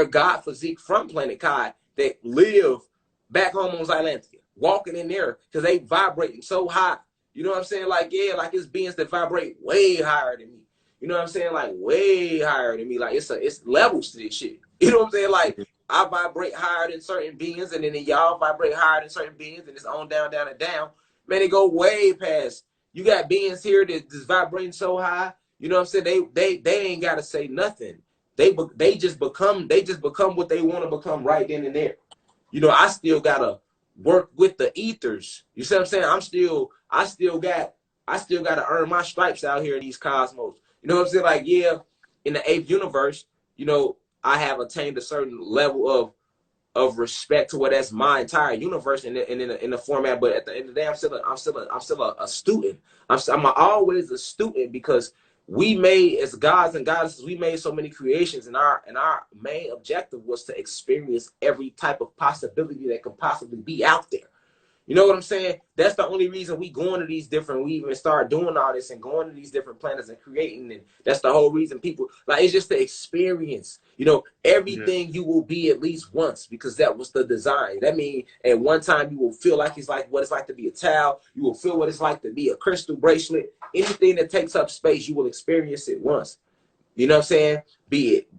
God physique from planet Kai that live back home on Zylantia, walking in there because they vibrating so high. You know what I'm saying? Like, yeah, like it's beings that vibrate way higher than me. You know what I'm saying? Like way higher than me. Like it's levels to this shit. You know what I'm saying? Like I vibrate higher than certain beings, and then y'all vibrate higher than certain beings, and it's on down, down, and down. Man, it go way past. You got beings here that just vibrating so high. You know what I'm saying? They ain't gotta say nothing. They just become what they want to become right then and there. You know, I still gotta work with the ethers. You see what I'm saying? I still gotta earn my stripes out here in these cosmos. You know what I'm saying? Like, yeah, in the 8th universe, you know, I have attained a certain level of respect to what that's my entire universe in the format. But at the end of the day, I'm still a student. I'm always a student because we made, as gods and goddesses, we made so many creations, and our main objective was to experience every type of possibility that could possibly be out there. You know what I'm saying? That's the only reason we even start doing all this and going to these different planets and creating. And that's the whole reason people, like, it's just the experience. You know, everything you will be at least once because that was the design. That means at one time you will feel like what it's like to be a towel. You will feel what it's like to be a crystal bracelet. Anything that takes up space, you will experience it once. You know what I'm saying? Be it,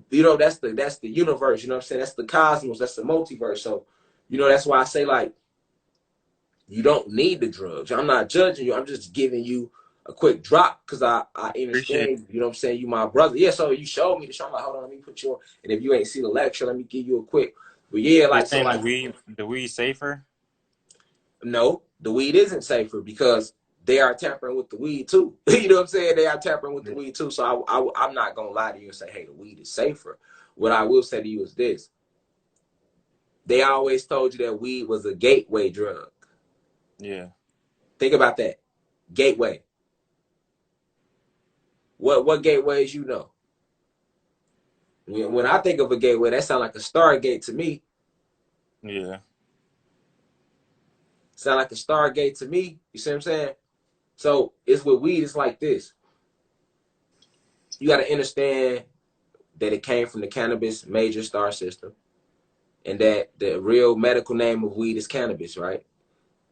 you know, that's the universe. You know what I'm saying? That's the cosmos. That's the multiverse. So, you know, that's why I say, like, you don't need the drugs. I'm not judging you. I'm just giving you a quick drop because I Appreciate understand, you know what I'm saying? You my brother. Yeah, so you showed me the show. I'm like, hold on, let me put you on. And if you ain't see the lecture, let me give you a quick. But yeah, You're like, so saying like, the weed safer? no, the weed isn't safer because they are tampering with the weed too. You know what I'm saying? They are tampering with the weed too. So I'm not going to lie to you and say, hey, the weed is safer. What I will say to you is this. They always told you that weed was a gateway drug. Yeah. Think about that. Gateway. What gateways you know? When I think of a gateway, that sounds like a Stargate to me. Yeah. Sound like a Stargate to me. You see what I'm saying? So it's with weed, it's like this. You got to understand that it came from the cannabis major star system, and that the real medical name of weed is cannabis, right?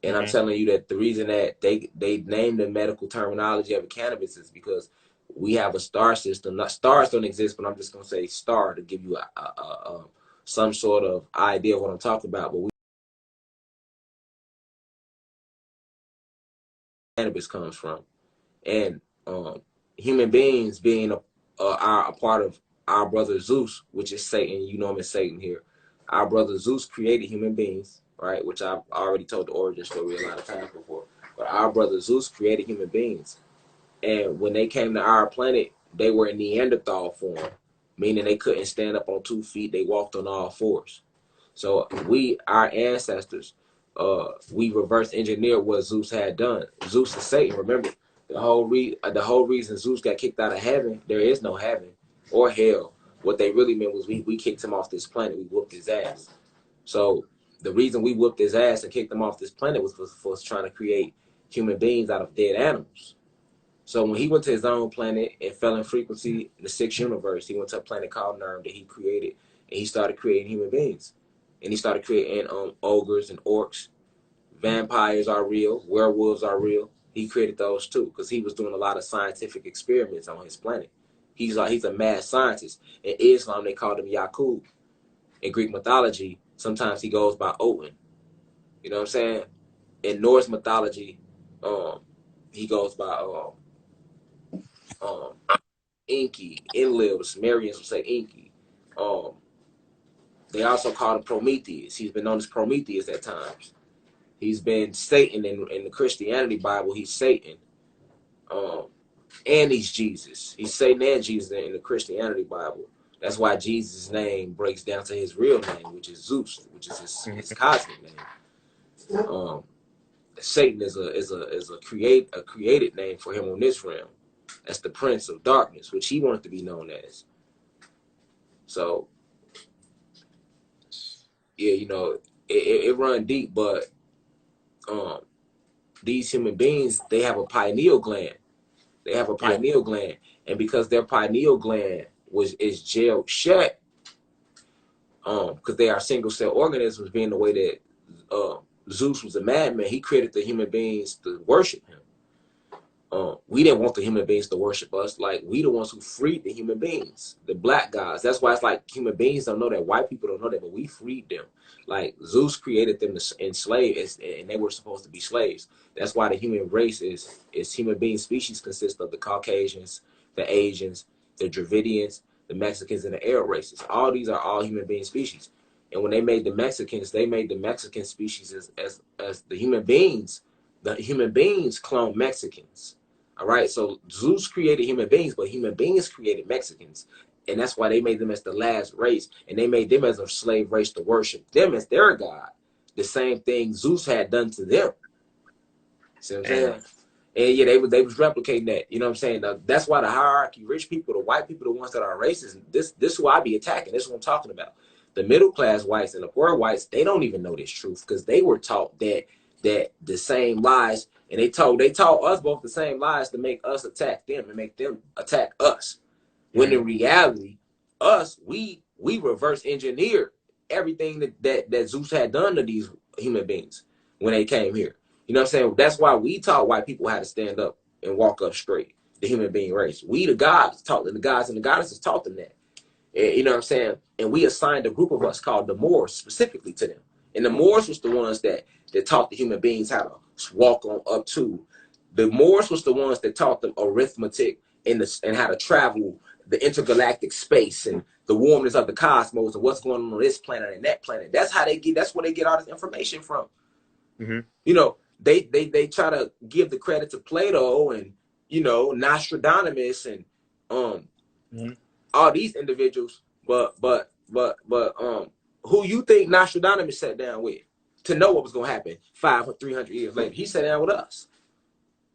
And I'm telling you that the reason that they named the medical terminology of cannabis is because we have a star system. Not stars don't exist, but I'm just gonna say star to give you some sort of idea of what I'm talking about. But cannabis comes from, and human beings being a part of our brother Zeus, which is Satan. You know him as Satan here. Our brother Zeus created human beings, right? Which I've already told the origin story a lot of times before. But our brother Zeus created human beings. And when they came to our planet, they were in Neanderthal form, meaning they couldn't stand up on 2 feet. They walked on all 4s. So our ancestors, we reverse engineered what Zeus had done. Zeus is Satan. Remember, the whole reason Zeus got kicked out of heaven, there is no heaven or hell. What they really meant was we kicked him off this planet. We whooped his ass. So the reason we whooped his ass and kicked him off this planet was for us trying to create human beings out of dead animals. So when he went to his own planet and fell in frequency, the 6th universe, he went to a planet called Nerm that he created, and he started creating human beings. and he started creating ogres and orcs. Vampires are real. Werewolves are real. He created those too because he was doing a lot of scientific experiments on his planet. He's a mad scientist. In Islam, they called him Yaqub. In Greek mythology, sometimes he goes by Odin. You know what I'm saying? In Norse mythology, he goes by Enki. Enlils, Marians will say Enki. They also call him Prometheus. He's been known as Prometheus at times. He's been Satan in the Christianity Bible. He's Satan. And he's Jesus. He's Satan and Jesus in the Christianity Bible. That's why Jesus' name breaks down to his real name, which is Zeus, which is his cosmic name. Satan is a created name for him on this realm. That's the Prince of Darkness, which he wanted to be known as. So, yeah, you know, it run deep, but these human beings, they have a pineal gland. They have a pineal gland, and because their pineal gland is jailed shut, because they are single cell organisms, being the way that Zeus was a madman, he created the human beings to worship him. We didn't want the human beings to worship us. Like, we the ones who freed the human beings, the black guys. That's why it's like human beings don't know that, white people don't know that, but we freed them. Like, Zeus created them to enslave, and they were supposed to be slaves. That's why the human race is human being species consists of the Caucasians, the Asians, the Dravidians, the Mexicans, and the Arab races. All these are all human being species. And when they made the Mexicans, they made the Mexican species as the human beings. The human beings cloned Mexicans. All right, so Zeus created human beings, but human beings created Mexicans. And that's why they made them as the last race. And they made them as a slave race to worship them as their God. The same thing Zeus had done to them. See what I'm saying? And yeah, they was replicating that. You know what I'm saying? That's why the hierarchy, rich people, the white people, the ones that are racist, this is who I be attacking. This is what I'm talking about. The middle class whites and the poor whites, they don't even know this truth because they were taught that the same lies, and they taught us both the same lies to make us attack them and make them attack us. When in reality, we reverse engineered everything that Zeus had done to these human beings when they came here. You know what I'm saying? That's why we taught white people how to stand up and walk up straight, the human being race. We, the gods, taught them, the gods and the goddesses taught them that. And, you know what I'm saying? And we assigned a group of us called the Moors specifically to them. And the Moors was the ones that taught the human beings how to walk on up to. The Moors was the ones that taught them arithmetic and how to travel the intergalactic space and the warmness of the cosmos and what's going on this planet and that planet. That's where they get all this information from. You know, they try to give the credit to Plato and, you know, Nostradamus and all these individuals, but who you think Nostradamus sat down with to know what was gonna happen 300 years later? He sat down with us.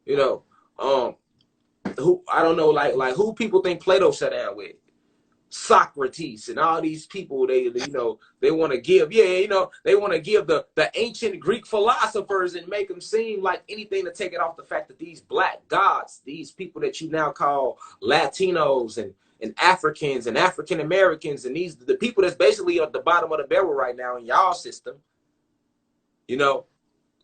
You know, who I don't know, like who people think Plato sat down with? Socrates and all these people, they want to give, they want to give the ancient Greek philosophers and make them seem like anything to take it off the fact that these black gods, these people that you now call Latinos and Africans and African Americans, and the people that's basically at the bottom of the barrel right now in y'all system, you know,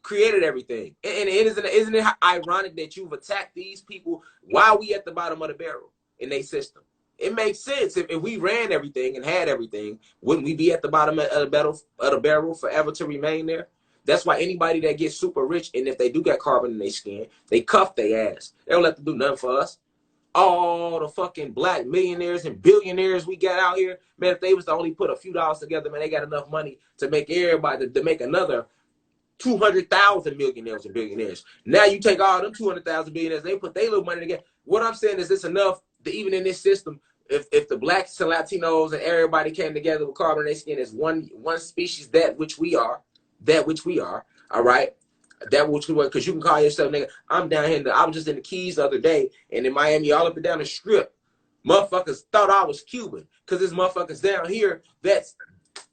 created everything. And isn't it ironic that you've attacked these people while we at the bottom of the barrel in their system? It makes sense. If we ran everything and had everything, wouldn't we be at the bottom of the barrel forever to remain there? That's why anybody that gets super rich, and if they do get carbon in their skin, they cuff their ass. They don't let them do nothing for us. All the fucking black millionaires and billionaires we got out here, man, if they was to only put a few dollars together, man, they got enough money to make everybody, to make another 200,000 millionaires and billionaires. Now you take all them 200,000 billionaires, they put their little money together. What I'm saying is, this enough to, even in this system, if the blacks and Latinos and everybody came together with carbon in their skin as one species, that which we are, all right? That which we were, because you can call yourself, nigga. I'm down here, I was just in the Keys the other day, and in Miami, all up and down the strip, motherfuckers thought I was Cuban, because there's motherfuckers down here that's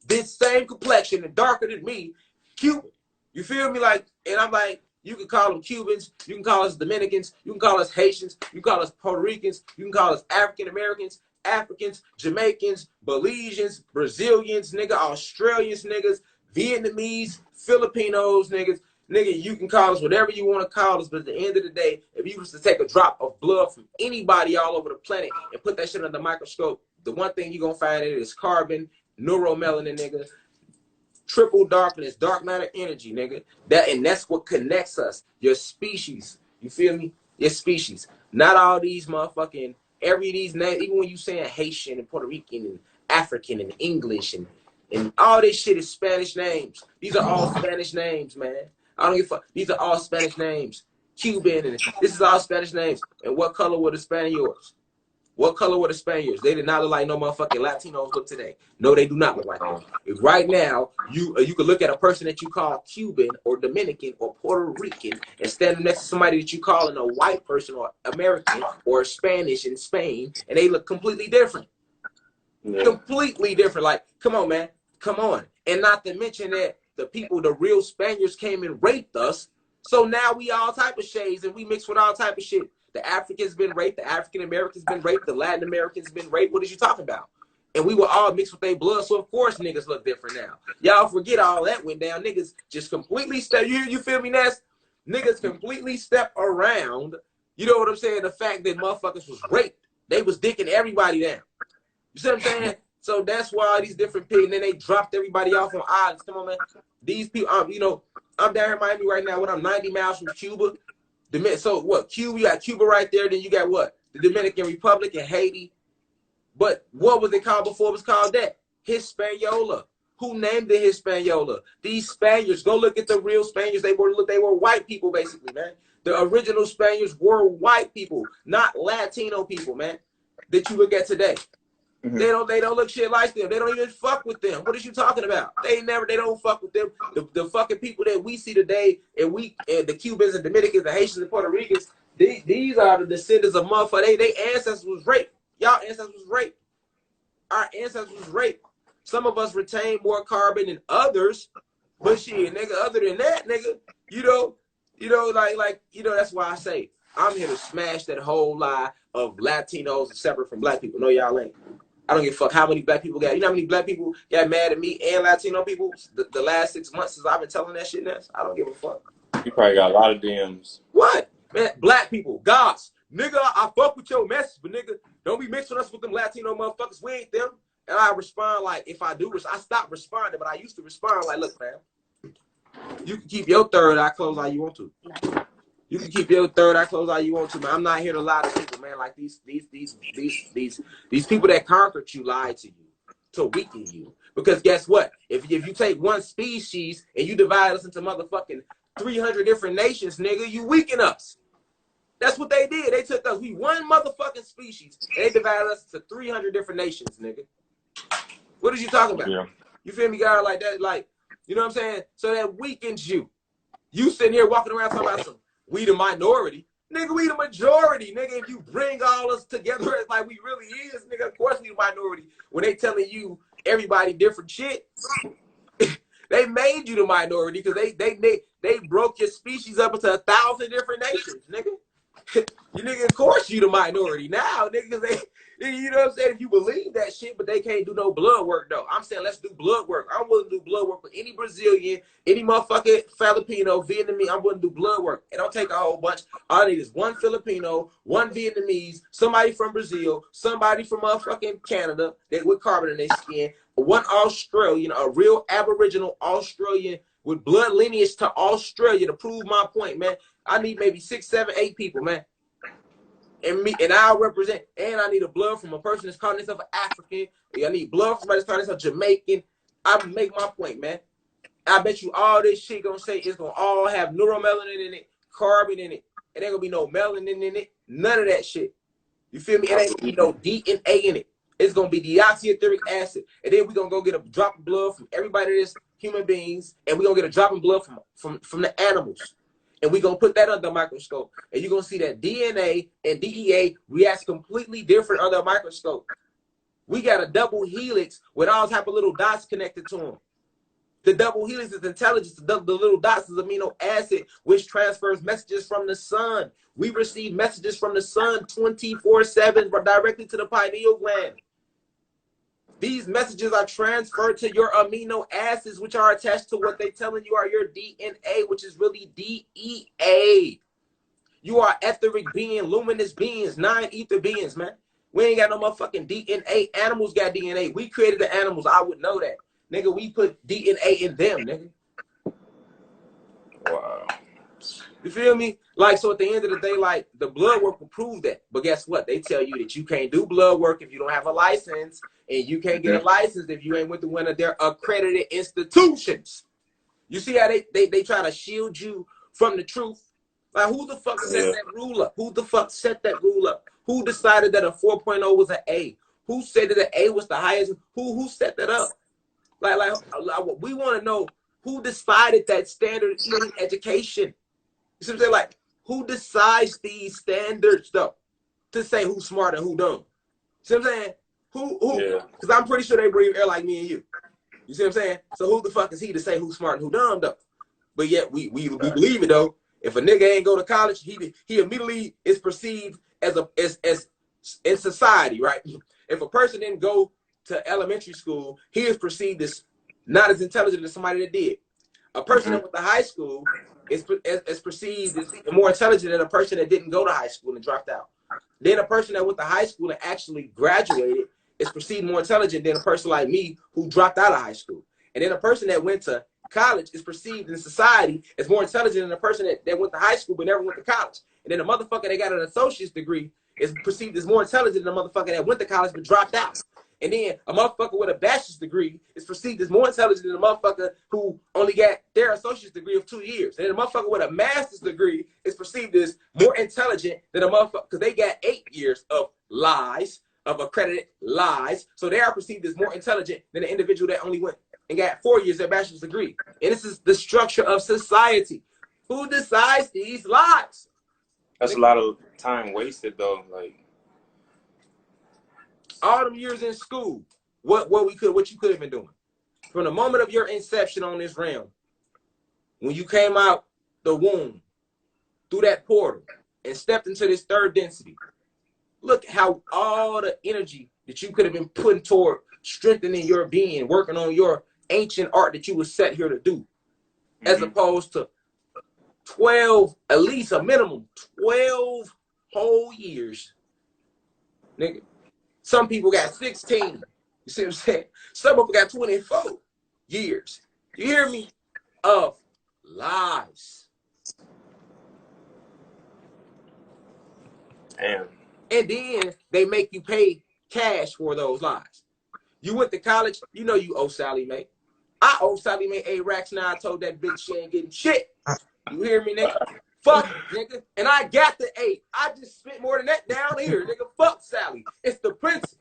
this same complexion and darker than me, Cuban. You feel me? Like, and I'm like, you can call them Cubans, you can call us Dominicans, you can call us Haitians, you can call us Puerto Ricans, you can call us African Americans. Africans, Jamaicans, Belizeans, Brazilians, nigga, Australians, niggas, Vietnamese, Filipinos, niggas. Nigga, you can call us whatever you want to call us, but at the end of the day, if you was to take a drop of blood from anybody all over the planet and put that shit under the microscope, the one thing you're going to find in it is carbon, neuromelanin, nigga, triple darkness, dark matter energy, nigga. That's what connects us. Your species. You feel me? Your species. Not all these motherfucking, these names, even when you saying Haitian and Puerto Rican and African and English and all this shit is Spanish names. These are all Spanish names, man. I don't give a fuck. These are all Spanish names. Cuban, and this is all Spanish names. And what color were the Spaniards? What color were the Spaniards? They did not look like no motherfucking Latinos look today. No, they do not look like that. If right now, you could look at a person that you call Cuban or Dominican or Puerto Rican and stand next to somebody that you call a white person or American or Spanish in Spain, and they look completely different. Yeah. Completely different. Like, come on, man. Come on. And not to mention that the real Spaniards came and raped us. So now we all type of shades and we mix with all type of shit. The Africans been raped. The African Americans been raped. The Latin Americans been raped. What is you talking about? And we were all mixed with their blood. So of course niggas look different now. Y'all forget all that went down. Niggas just completely step. You feel me, Ness? Niggas completely step around. You know what I'm saying? The fact that motherfuckers was raped. They was dicking everybody down. You see what I'm saying? So that's why all these different people, and then they dropped everybody off on islands. Come on, man. These people, you know, I'm down here in Miami right now when I'm 90 miles from Cuba. So what? Cuba, you got Cuba right there. Then you got what? The Dominican Republic and Haiti. But what was it called before it was called that? Hispaniola. Who named it Hispaniola? These Spaniards. Go look at the real Spaniards. They were white people, basically, man. The original Spaniards were white people, not Latino people, man, that you look at today. Mm-hmm. They don't look shit like them. They don't even fuck with them. What is you talking about? They don't fuck with them. The fucking people that we see today, and the Cubans and Dominicans, the Haitians and Puerto Ricans, these are the descendants of motherfuckers. They ancestors was raped. Y'all ancestors was raped. Our ancestors was raped. Some of us retain more carbon than others, but shit, nigga, other than that, nigga, that's why I say I'm here to smash that whole lie of Latinos are separate from black people. No, y'all ain't. I don't give a fuck how many black people got. You know how many black people got mad at me and Latino people the last 6 months since I've been telling that shit, Ness? I don't give a fuck. You probably got a lot of DMs. What? Man, black people, gods. Nigga, I fuck with your message, but nigga, don't be mixing us with them Latino motherfuckers. We ain't them. And I respond like, if I do, I stop responding, but I used to respond like, look, man, you can keep your third eye closed all you want to. You can keep your third eye closed all you want to, man. I'm not here to lie to people, man. Like these people that conquered you lied to you to weaken you. Because guess what? If you take one species and you divide us into motherfucking 300 different nations, nigga, you weaken us. That's what they did. They took us. We one motherfucking species. And they divided us into 300 different nations, nigga. What are you talking about? Yeah. You feel me, guy? Like that, like, you know what I'm saying? So that weakens you. You sitting here walking around talking about some, we the minority. Nigga, we the majority. Nigga, if you bring all us together as like we really is, nigga, of course we the minority. When they telling you everybody different shit, they made you the minority because they broke your species up into 1,000 different nations, nigga. You nigga, of course you the minority now, nigga. You know what I'm saying? If you believe that shit, but they can't do no blood work though. I'm saying let's do blood work. I'm willing to do blood work for any Brazilian, any motherfucking Filipino, Vietnamese. I'm willing to do blood work. It don't take a whole bunch. All I need is one Filipino, one Vietnamese, somebody from Brazil, somebody from motherfucking Canada that with carbon in their skin, one Australian, a real Aboriginal Australian with blood lineage to Australia to prove my point, man. I need maybe 6, 7, 8 people, man. And I'll represent, and I need a blood from a person that's calling themselves African. I need blood from somebody that's calling themselves Jamaican. I make my point, man. I bet you all this shit gonna say it's gonna all have neuromelanin in it, carbon in it. It ain't gonna be no melanin in it. None of that shit. You feel me? It ain't gonna be no DNA in it. It's gonna be deoxyetheric acid. And then we're gonna go get a drop of blood from everybody that's human beings, and we're gonna get a drop of blood from the animals. And we're going to put that under a microscope. And you're going to see that DNA and DEA reacts completely different under a microscope. We got a double helix with all type of little dots connected to them. The double helix is intelligence. The little dots is amino acid, which transfers messages from the sun. We receive messages from the sun 24/7 directly to the pineal gland. These messages are transferred to your amino acids, which are attached to what they're telling you are your DNA, which is really DEA. You are etheric being, luminous beings, 9 ether beings, man. We ain't got no motherfucking DNA. Animals got DNA. We created the animals. I would know that. Nigga, we put DNA in them, nigga. Wow. You feel me? Like, so at the end of the day, like, the blood work will prove that. But guess what? They tell you that you can't do blood work if you don't have a license, and you can't get a license if you ain't with one of their accredited institutions. You see how they try to shield you from the truth? Like, who the fuck set that rule up? Who the fuck set that rule up? Who decided that a 4.0 was an A? Who said that an A was the highest? Who set that up? Like we want to know who decided that standard in education. You see what I'm saying? Like, who decides these standards, though, to say who's smart and who don't? See what I'm saying? Who? Because I'm pretty sure they breathe air like me and you. You see what I'm saying? So who the fuck is he to say who's smart and who dumb, though? But yet we believe it, though. If a nigga ain't go to college, he immediately is perceived as in society, right? If a person didn't go to elementary school, he is perceived as not as intelligent as somebody that did. A person that went to high school is perceived as more intelligent than a person that didn't go to high school and dropped out. Then a person that went to high school and actually graduated is perceived more intelligent than a person like me who dropped out of high school. And then a person that went to college is perceived in society as more intelligent than a person that went to high school but never went to college. And then a motherfucker that got an associate's degree is perceived as more intelligent than a motherfucker that went to college but dropped out. And then a motherfucker with a bachelor's degree is perceived as more intelligent than a motherfucker who only got their associate's degree of 2 years. And then a motherfucker with a master's degree is perceived as more intelligent than a motherfucker because they got 8 years of lies, of accredited lies. So they are perceived as more intelligent than the individual that only went and got 4 years of bachelor's degree. And this is the structure of society. Who decides these lies? That's a lot of time wasted, though. Like, all them years in school, what you could have been doing from the moment of your inception on this realm, when you came out the womb through that portal and stepped into this third density. Look how all the energy that you could have been putting toward strengthening your being, working on your ancient art that you were set here to do, as opposed to 12, at least a minimum 12 whole years, nigga. Some people got 16. You see what I'm saying? Some of them got 24 years. You hear me? Of lies. damn. And then they make you pay cash for those lies. You went to college, you know you owe Sally Mae. I owe Sally Mae 8 racks now. I told that bitch she ain't getting shit. You hear me, nigga? Fuck, nigga. And I got the 8. I just spent more than that down here, nigga. Fuck Sally. It's the principle.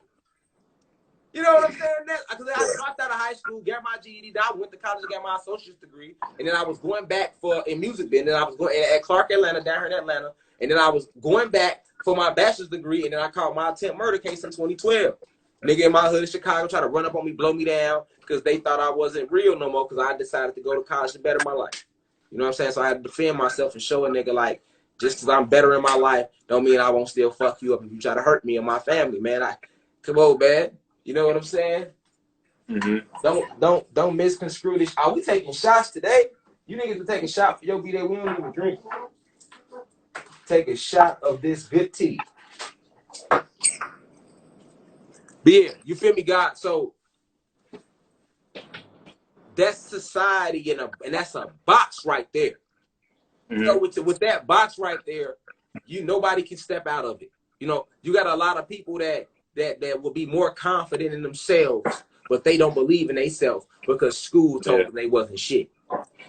You know what I'm saying? Because I dropped out of high school, got my GED, then I went to college and got my associate's degree, and then I was going back in music business. I was going at Clark, Atlanta, down here in Atlanta, and then I was going back for my bachelor's degree, and then I caught my attempt murder case in 2012. Nigga in my hood in Chicago tried to run up on me, blow me down, because they thought I wasn't real no more, because I decided to go to college to better my life. You know what I'm saying? So I had to defend myself and show a nigga, like, just because I'm better in my life don't mean I won't still fuck you up if you try to hurt me and my family, man. Come on, man. You know what I'm saying? Don't misconstrue this. Are we taking shots today? You niggas are taking shots for your B-Day. We don't even drink. Take a shot of this good tea. Beer. You feel me, God? So that's society and that's a box right there. So with that box right there, nobody can step out of it. You know, you got a lot of people that will be more confident in themselves, but they don't believe in themselves because school told them they wasn't shit.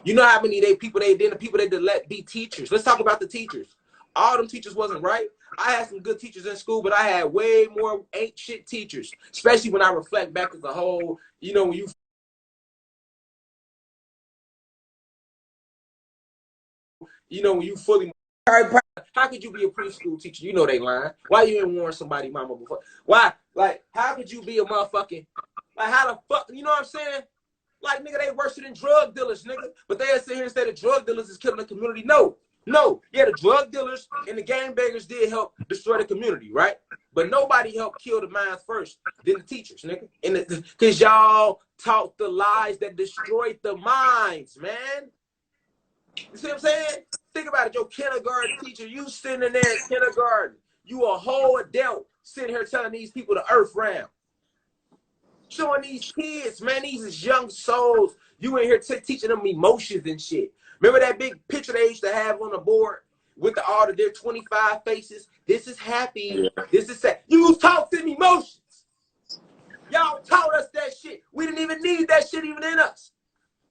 You know how many people they let be teachers? Let's talk about the teachers. All them teachers wasn't right. I had some good teachers in school, but I had way more ain't shit teachers, especially when I reflect back as a whole, you know, when you fully. How could you be a preschool teacher? You know they lying. Why you ain't warn somebody mama before? Why? Like, how could you be a motherfucking, like, how the fuck, you know what I'm saying? Like, nigga, they worse than drug dealers, nigga. But they'll sit here and say the drug dealers is killing the community. No. Yeah, the drug dealers and the gangbangers did help destroy the community, right? But nobody helped kill the minds first than the teachers, nigga. Because y'all taught the lies that destroyed the minds, man. You see what I'm saying? Think about it. Your kindergarten teacher, you sitting in there in kindergarten. You a whole adult sitting here telling these people the earth round. Showing these kids, man, these is young souls. You in here teaching them emotions and shit. Remember that big picture they used to have on the board with all of their 25 faces? This is happy. Yeah. This is sad. You taught them emotions. Y'all taught us that shit. We didn't even need that shit even in us.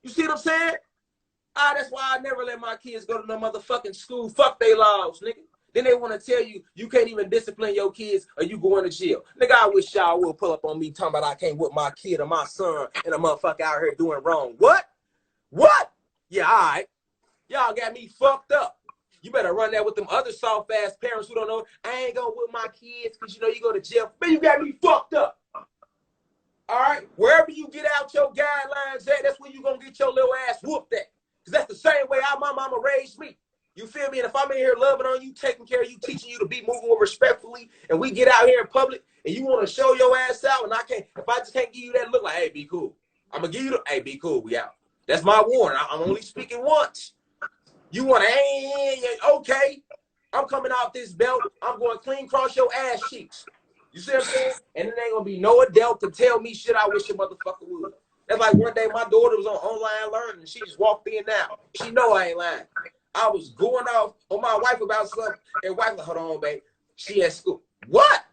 You see what I'm saying? That's why I never let my kids go to no motherfucking school. Fuck they laws, nigga. Then they want to tell you you can't even discipline your kids or you going to jail. Nigga, I wish y'all will pull up on me talking about I can't whip my kid or my son and a motherfucker out here doing wrong. What? Yeah, all right. Y'all got me fucked up. You better run that with them other soft-ass parents who don't know, I ain't gonna whip my kids because, you know, you go to jail. Man, you got me fucked up. All right? Wherever you get out your guidelines at, that's where you gonna get your little ass whooped at. Because that's the same way my mama raised me. You feel me? And if I'm in here loving on you, taking care of you, teaching you to be moving with respectfully, and we get out here in public, and you want to show your ass out, and if I just can't give you that look like, hey, be cool. I'm going to give you hey, be cool, we out. That's my warning. I'm only speaking once. You want to, hey, okay, I'm coming off this belt. I'm going to clean cross your ass cheeks. You see what I'm saying? And it ain't going to be no adult to tell me shit I wish a motherfucker would. That's like one day my daughter was on online learning, and she just walked in now. She know I ain't lying. I was going off on my wife about something, and wife like, hold on, babe. She at school. What?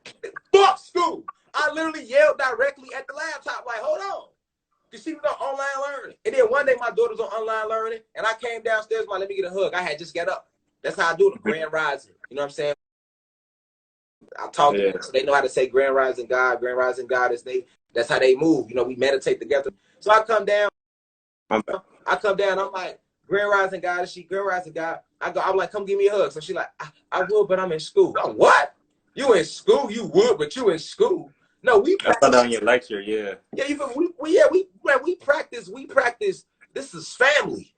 Fuck school. I literally yelled directly at the laptop, like, hold on. Because she was on online learning. And then one day my daughter was on online learning, and I came downstairs, like, let me get a hug. I had just got up. That's how I do it, grand rising. You know what I'm saying? I talk to them, so they know how to say grand rising God is that's how they move. You know, we meditate together. So I come down, I'm like, grand rising God, is she grand rising God? I'm like, come give me a hug. So she like, I will, but I'm in school. I'm what? You in school? You would, but you in school. No, we practice. I saw that on your lecture, yeah. Yeah, we practice. This is family.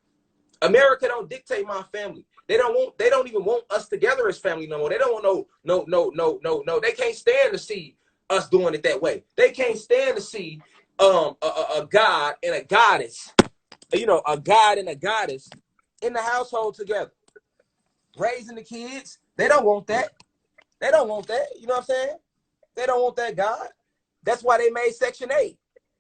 America don't dictate my family. They don't even want us together as family no more. They don't want no. They can't stand to see us doing it that way. They can't stand to see a God and a goddess, you know, a God and a goddess in the household together. Raising the kids, they don't want that. They don't want that. You know what I'm saying? They don't want that God. That's why they made Section 8.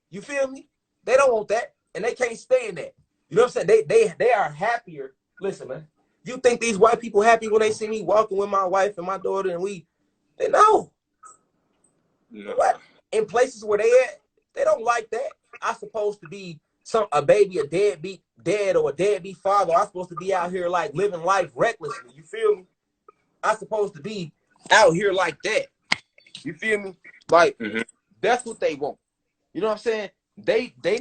You feel me? They don't want that, and they can't stand that. You know what I'm saying? They are happier. Listen, man. You think these white people happy when they see me walking with my wife and my daughter and they know. No. What? In places where they don't like that. I'm supposed to be a deadbeat dad or a deadbeat father. I'm supposed to be out here like living life recklessly. You feel me? I'm supposed to be out here like that. You feel me? Like that's what they want. You know what I'm saying? They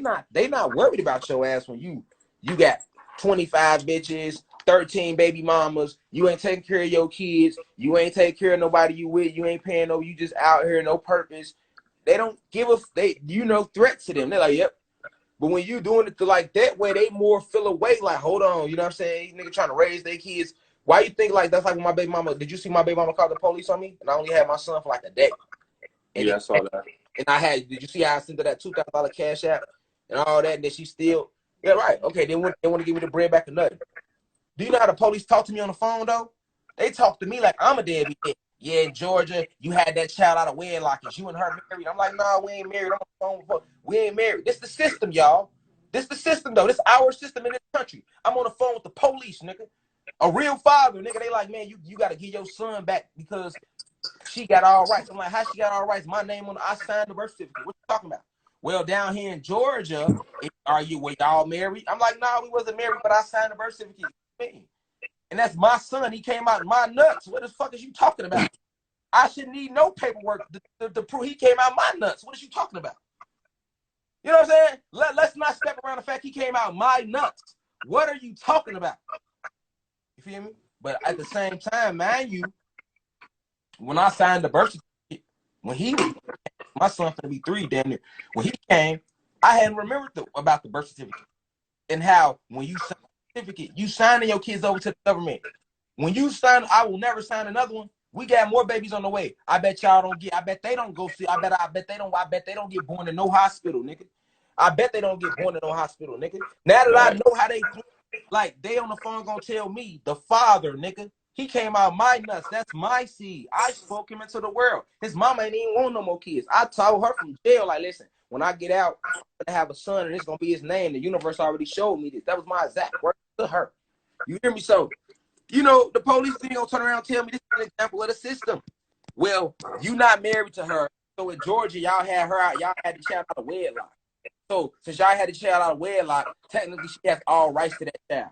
not worried about your ass when you got 25 bitches, 13 baby mamas, you ain't taking care of your kids, you ain't taking care of nobody you with, you ain't paying you just out here, no purpose. They don't give threat to them. They're like, yep. But when you doing it like that way, they more feel away, like, hold on, you know what I'm saying? These niggas trying to raise their kids. Why you think like that's like when my baby mama, did you see my baby mama call the police on me? And I only had my son for like a day. And yeah, I saw that. And did you see how I sent her that $2,000 cash app and all that? And then she still, yeah, right. Okay, they want to give me the bread back or nothing. Do you know how the police talk to me on the phone, though? They talk to me like I'm a deadbeat. Yeah, in Georgia, you had that child out of wedlock. Is you and her married? I'm like, nah, we ain't married. I'm on the phone before. We ain't married. This the system, y'all. This the system, though. This our system in this country. I'm on the phone with the police, nigga. A real father, nigga. They like, man, you got to give your son back because she got all rights. I'm like, how she got all rights? My name I signed the birth certificate. What you talking about? Well, down here in Georgia, were y'all married? I'm like, nah, we wasn't married, but I signed the birth certificate. And that's my son. He came out my nuts. What the fuck is you talking about? I shouldn't need no paperwork to prove he came out my nuts. What is you talking about? You know what I'm saying? Let's not step around the fact he came out my nuts. What are you talking about? You feel me? But at the same time, mind you, when I signed the birth certificate, when my son finna be 3 damn near, when he came, I hadn't remembered about the birth certificate and how when you sign the certificate, you signing your kids over to the government. When you sign, I will never sign another one. We got more babies on the way. I bet y'all don't get. I bet they don't go see. I bet they don't. I bet they don't get born in no hospital, nigga. I bet they don't get born in no hospital, nigga. Now that I know how they, like, they on the phone gonna tell me the father, nigga. He came out my nuts. That's my seed. I spoke him into the world. His mama ain't even want no more kids. I told her from jail, like, listen, when I get out, I'm gonna have a son, and it's gonna be his name. The universe already showed me this. That was my exact word to her. You hear me? So, you know, the police ain't gonna turn around and tell me this is an example of the system. Well, you not married to her. So in Georgia, y'all had her out. Y'all had the child out of wedlock. So since y'all had the child out of wedlock, technically she has all rights to that child.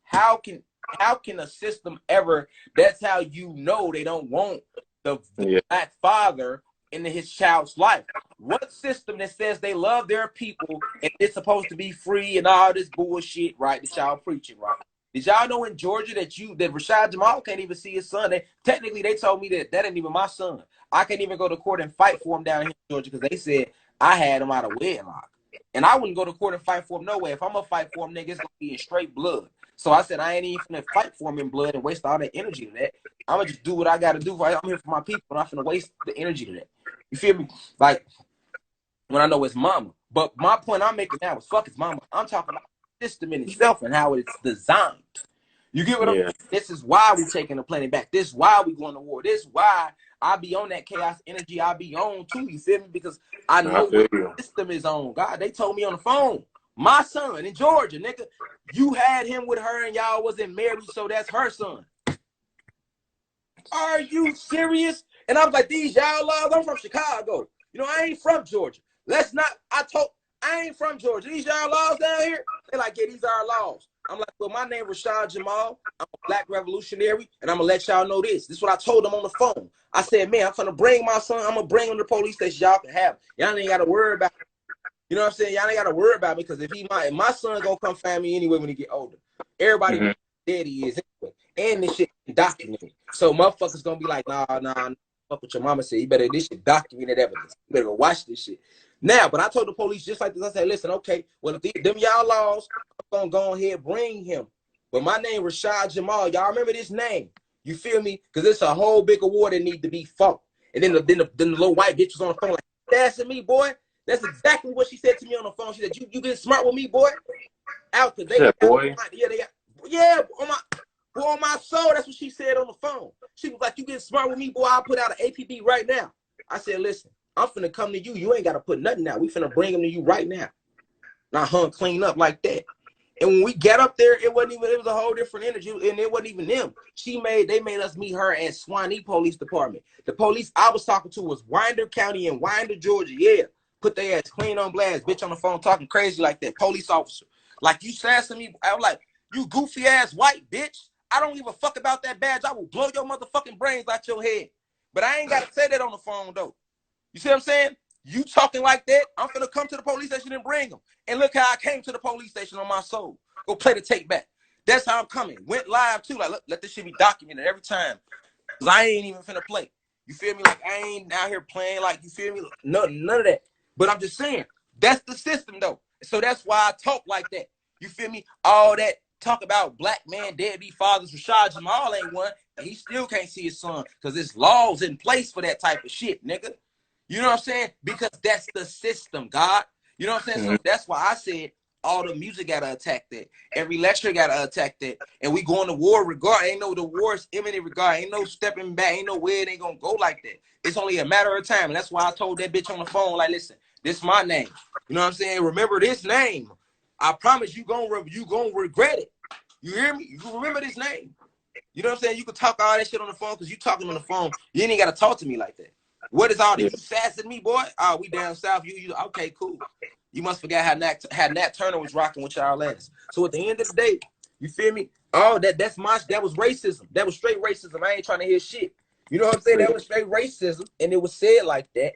How can a system ever? That's how you know they don't want the black father into his child's life. What system that says they love their people and it's supposed to be free and all this bullshit, right? That y'all preaching, right? Did y'all know in Georgia that Rashad Jamal can't even see his son? Technically, they told me that ain't even my son. I can't even go to court and fight for him down here in Georgia because they said I had him out of wedlock. And I wouldn't go to court and fight for him no way. If I'm going to fight for him, nigga, it's going to be in straight blood. So I said, I ain't even going to fight for him in blood and waste all that energy to that. I'm going to just do what I got to do. I'm here for my people. I'm not going to waste the energy to that. You feel me? Like, when I know it's mama. But my point I'm making now is fuck his mama. I'm talking about the system in itself and how it's designed. You get what I'm saying? This is why we taking the planet back. This is why we going to war. This is why I be on that chaos energy I be on too. You feel me? Because I know the system is on. God, they told me on the phone, my son in Georgia, nigga, you had him with her and y'all wasn't married, so that's her son. Are you serious? And I was like, these y'all laws, I'm from Chicago. You know, I ain't from Georgia. I ain't from Georgia. These y'all laws down here? They're like, yeah, these are our laws. I'm like, well, my name is Rashad Jamal. I'm a black revolutionary, and I'm going to let y'all know this. This is what I told them on the phone. I said, man, I'm going to bring my son. I'm going to bring him to the police station. Y'all can have him. Y'all ain't got to worry about it. You know what I'm saying? Y'all ain't got to worry about me because if my son going to come find me anyway when he get older. Everybody knows who daddy is anyway. And this shit documented. So motherfuckers going to be like, nah, fuck what your mama said. You better, this shit documented evidence. You better go watch this shit. Now, but I told the police just like this. I said, listen, okay, well, if them y'all laws, I'm going to go ahead and bring him. But my name is Rashad Jamal. Y'all remember this name. You feel me? Because it's a whole big award that need to be fought. And then the little white bitch was on the phone like, that's me, boy. That's exactly what she said to me on the phone. She said, you been smart with me, boy? Out because on my soul, that's what she said on the phone. She was like, you getting smart with me, boy? I'll put out an APB right now. I said, listen, I'm finna come to you. You ain't got to put nothing out. We finna bring them to you right now. Not clean up like that. And when we got up there, it was a whole different energy, and it wasn't even them. They made us meet her at Swanee Police Department. The police I was talking to was Winder County in Winder, Georgia. Yeah, put their ass clean on blast, bitch on the phone talking crazy like that. Police officer, like you sassing me. I was like, you goofy ass white bitch. I don't give a fuck about that badge. I will blow your motherfucking brains out your head. But I ain't got to say that on the phone though. You see what I'm saying? You talking like that, I'm finna come to the police station and bring them. And look how I came to the police station on my soul. Go play the tape back. That's how I'm coming. Went live too. Like, look, let this shit be documented every time. Because I ain't even finna play. You feel me? Like, I ain't out here playing like, you feel me? None of that. But I'm just saying, that's the system though. So that's why I talk like that. You feel me? All that talk about black man, deadbeat fathers, Rashad Jamal ain't one. And he still can't see his son. Because there's laws in place for that type of shit, nigga. You know what I'm saying? Because that's the system, God. You know what I'm saying? So that's why I said all the music gotta attack that. Every lecture gotta attack that. And we going to war regard. Ain't no the war's imminent regard. Ain't no stepping back. Ain't no way it ain't gonna go like that. It's only a matter of time. And that's why I told that bitch on the phone, like, listen, this is my name. You know what I'm saying? Remember this name. I promise you gonna regret it. You hear me? You remember this name. You know what I'm saying? You can talk all that shit on the phone because you talking on the phone. You ain't gotta talk to me like that. What is all this? You sassing me, boy? Oh, we down south. You okay, cool. You must forget how Nat Turner was rocking with y'all ass. So at the end of the day, you feel me? Oh, that was racism. That was straight racism. I ain't trying to hear shit. You know what I'm saying? That was straight racism. And it was said like that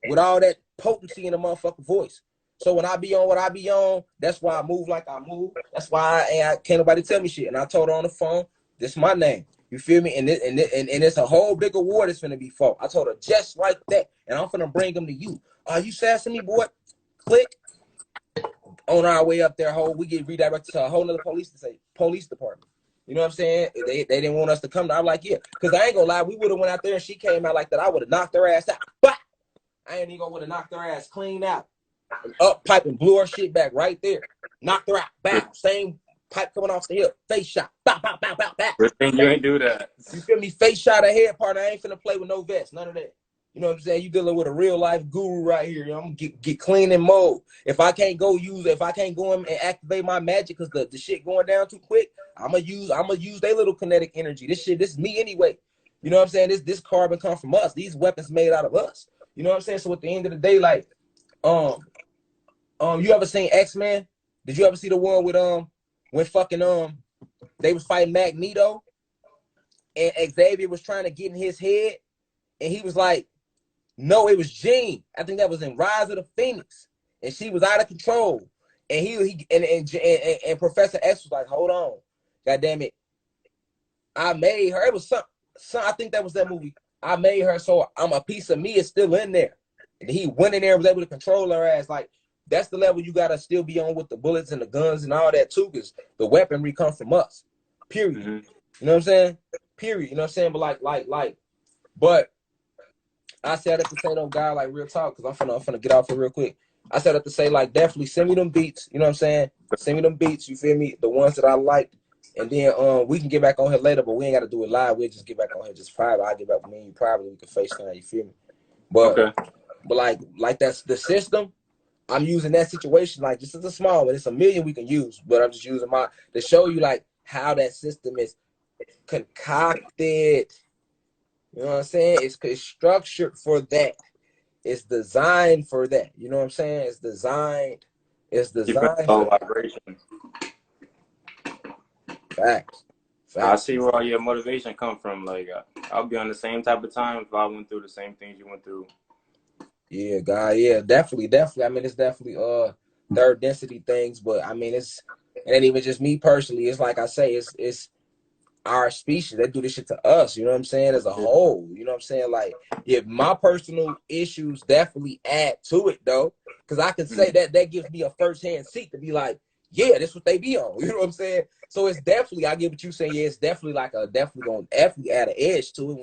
with all that potency in the motherfucking voice. So when I be on what I be on, that's why I move like I move. That's why I can't nobody tell me shit. And I told her on the phone, this is my name. You feel me? And it's a whole big award that's finna be fought. I told her just like that. And I'm finna bring them to you. Are you sassing me, boy? Click. On our way up there, we get redirected to a whole nother police department. You know what I'm saying? They didn't want us to come. I'm like, yeah, because I ain't gonna lie, we would have went out there and she came out like that. I would have knocked her ass out. But I ain't even gonna would have knocked her ass clean out. And up pipe and blew her shit back right there. Knocked her out. Bow. Same pipe coming off the hip. Face shot. Bow, bow, bow, bow, bow. Good thing you ain't do that. You feel me? Face shot her head, partner. I ain't finna play with no vest. None of that. You know what I'm saying? You dealing with a real life guru right here. You know, I'm gonna get clean in mode. If I can't go in and activate my magic because the shit going down too quick, I'm gonna use their little kinetic energy. This is me anyway. You know what I'm saying? This carbon come from us. These weapons made out of us. You know what I'm saying? So at the end of the day, like, you ever seen X-Men? Did you ever see the one with when fucking they was fighting Magneto and Xavier was trying to get in his head and he was like, no, it was Jean. I think that was in Rise of the Phoenix, and she was out of control. And and Professor X was like, hold on, God damn it, I made her. It was some I think that was that movie. I made her, so I'm a piece of me is still in there. And he went in there and was able to control her ass. Like that's the level you gotta still be on with the bullets and the guns and all that too, because the weaponry comes from us. Period. Mm-hmm. You know what I'm saying? Period. You know what I'm saying? But but I said that to say though, guy, like real talk, because I'm finna get off here real quick. I said that to say, like, definitely send me them beats, you know what I'm saying? Send me them beats, you feel me? The ones that I like. And then we can get back on here later, but we ain't gotta do it live. We'll just get back on here just private. I'll get back with me and you privately, we can FaceTime, you feel me? But okay. But like that's the system. I'm using that situation, like this is a small one, it's a million we can use, but I'm just using to show you like how that system is concocted. You know what I'm saying? It's structured for that. It's designed for that. You know what I'm saying? It's designed. It's designed for for vibration. Facts. I see where all your motivation come from. Like I'll be on the same type of time if I went through the same things you went through. Yeah, God. Yeah, definitely. I mean, it's definitely third density things, but I mean, it ain't even just me personally. It's like I say, it's our species. They do this shit to us, you know what I'm saying, as a whole. You know what I'm saying? Like, yeah, my personal issues definitely add to it though. Cause I can say that gives me a first-hand seat to be like, yeah, that's what they be on. You know what I'm saying? So it's definitely, I get what you saying, yeah, it's definitely like definitely gonna add an edge to it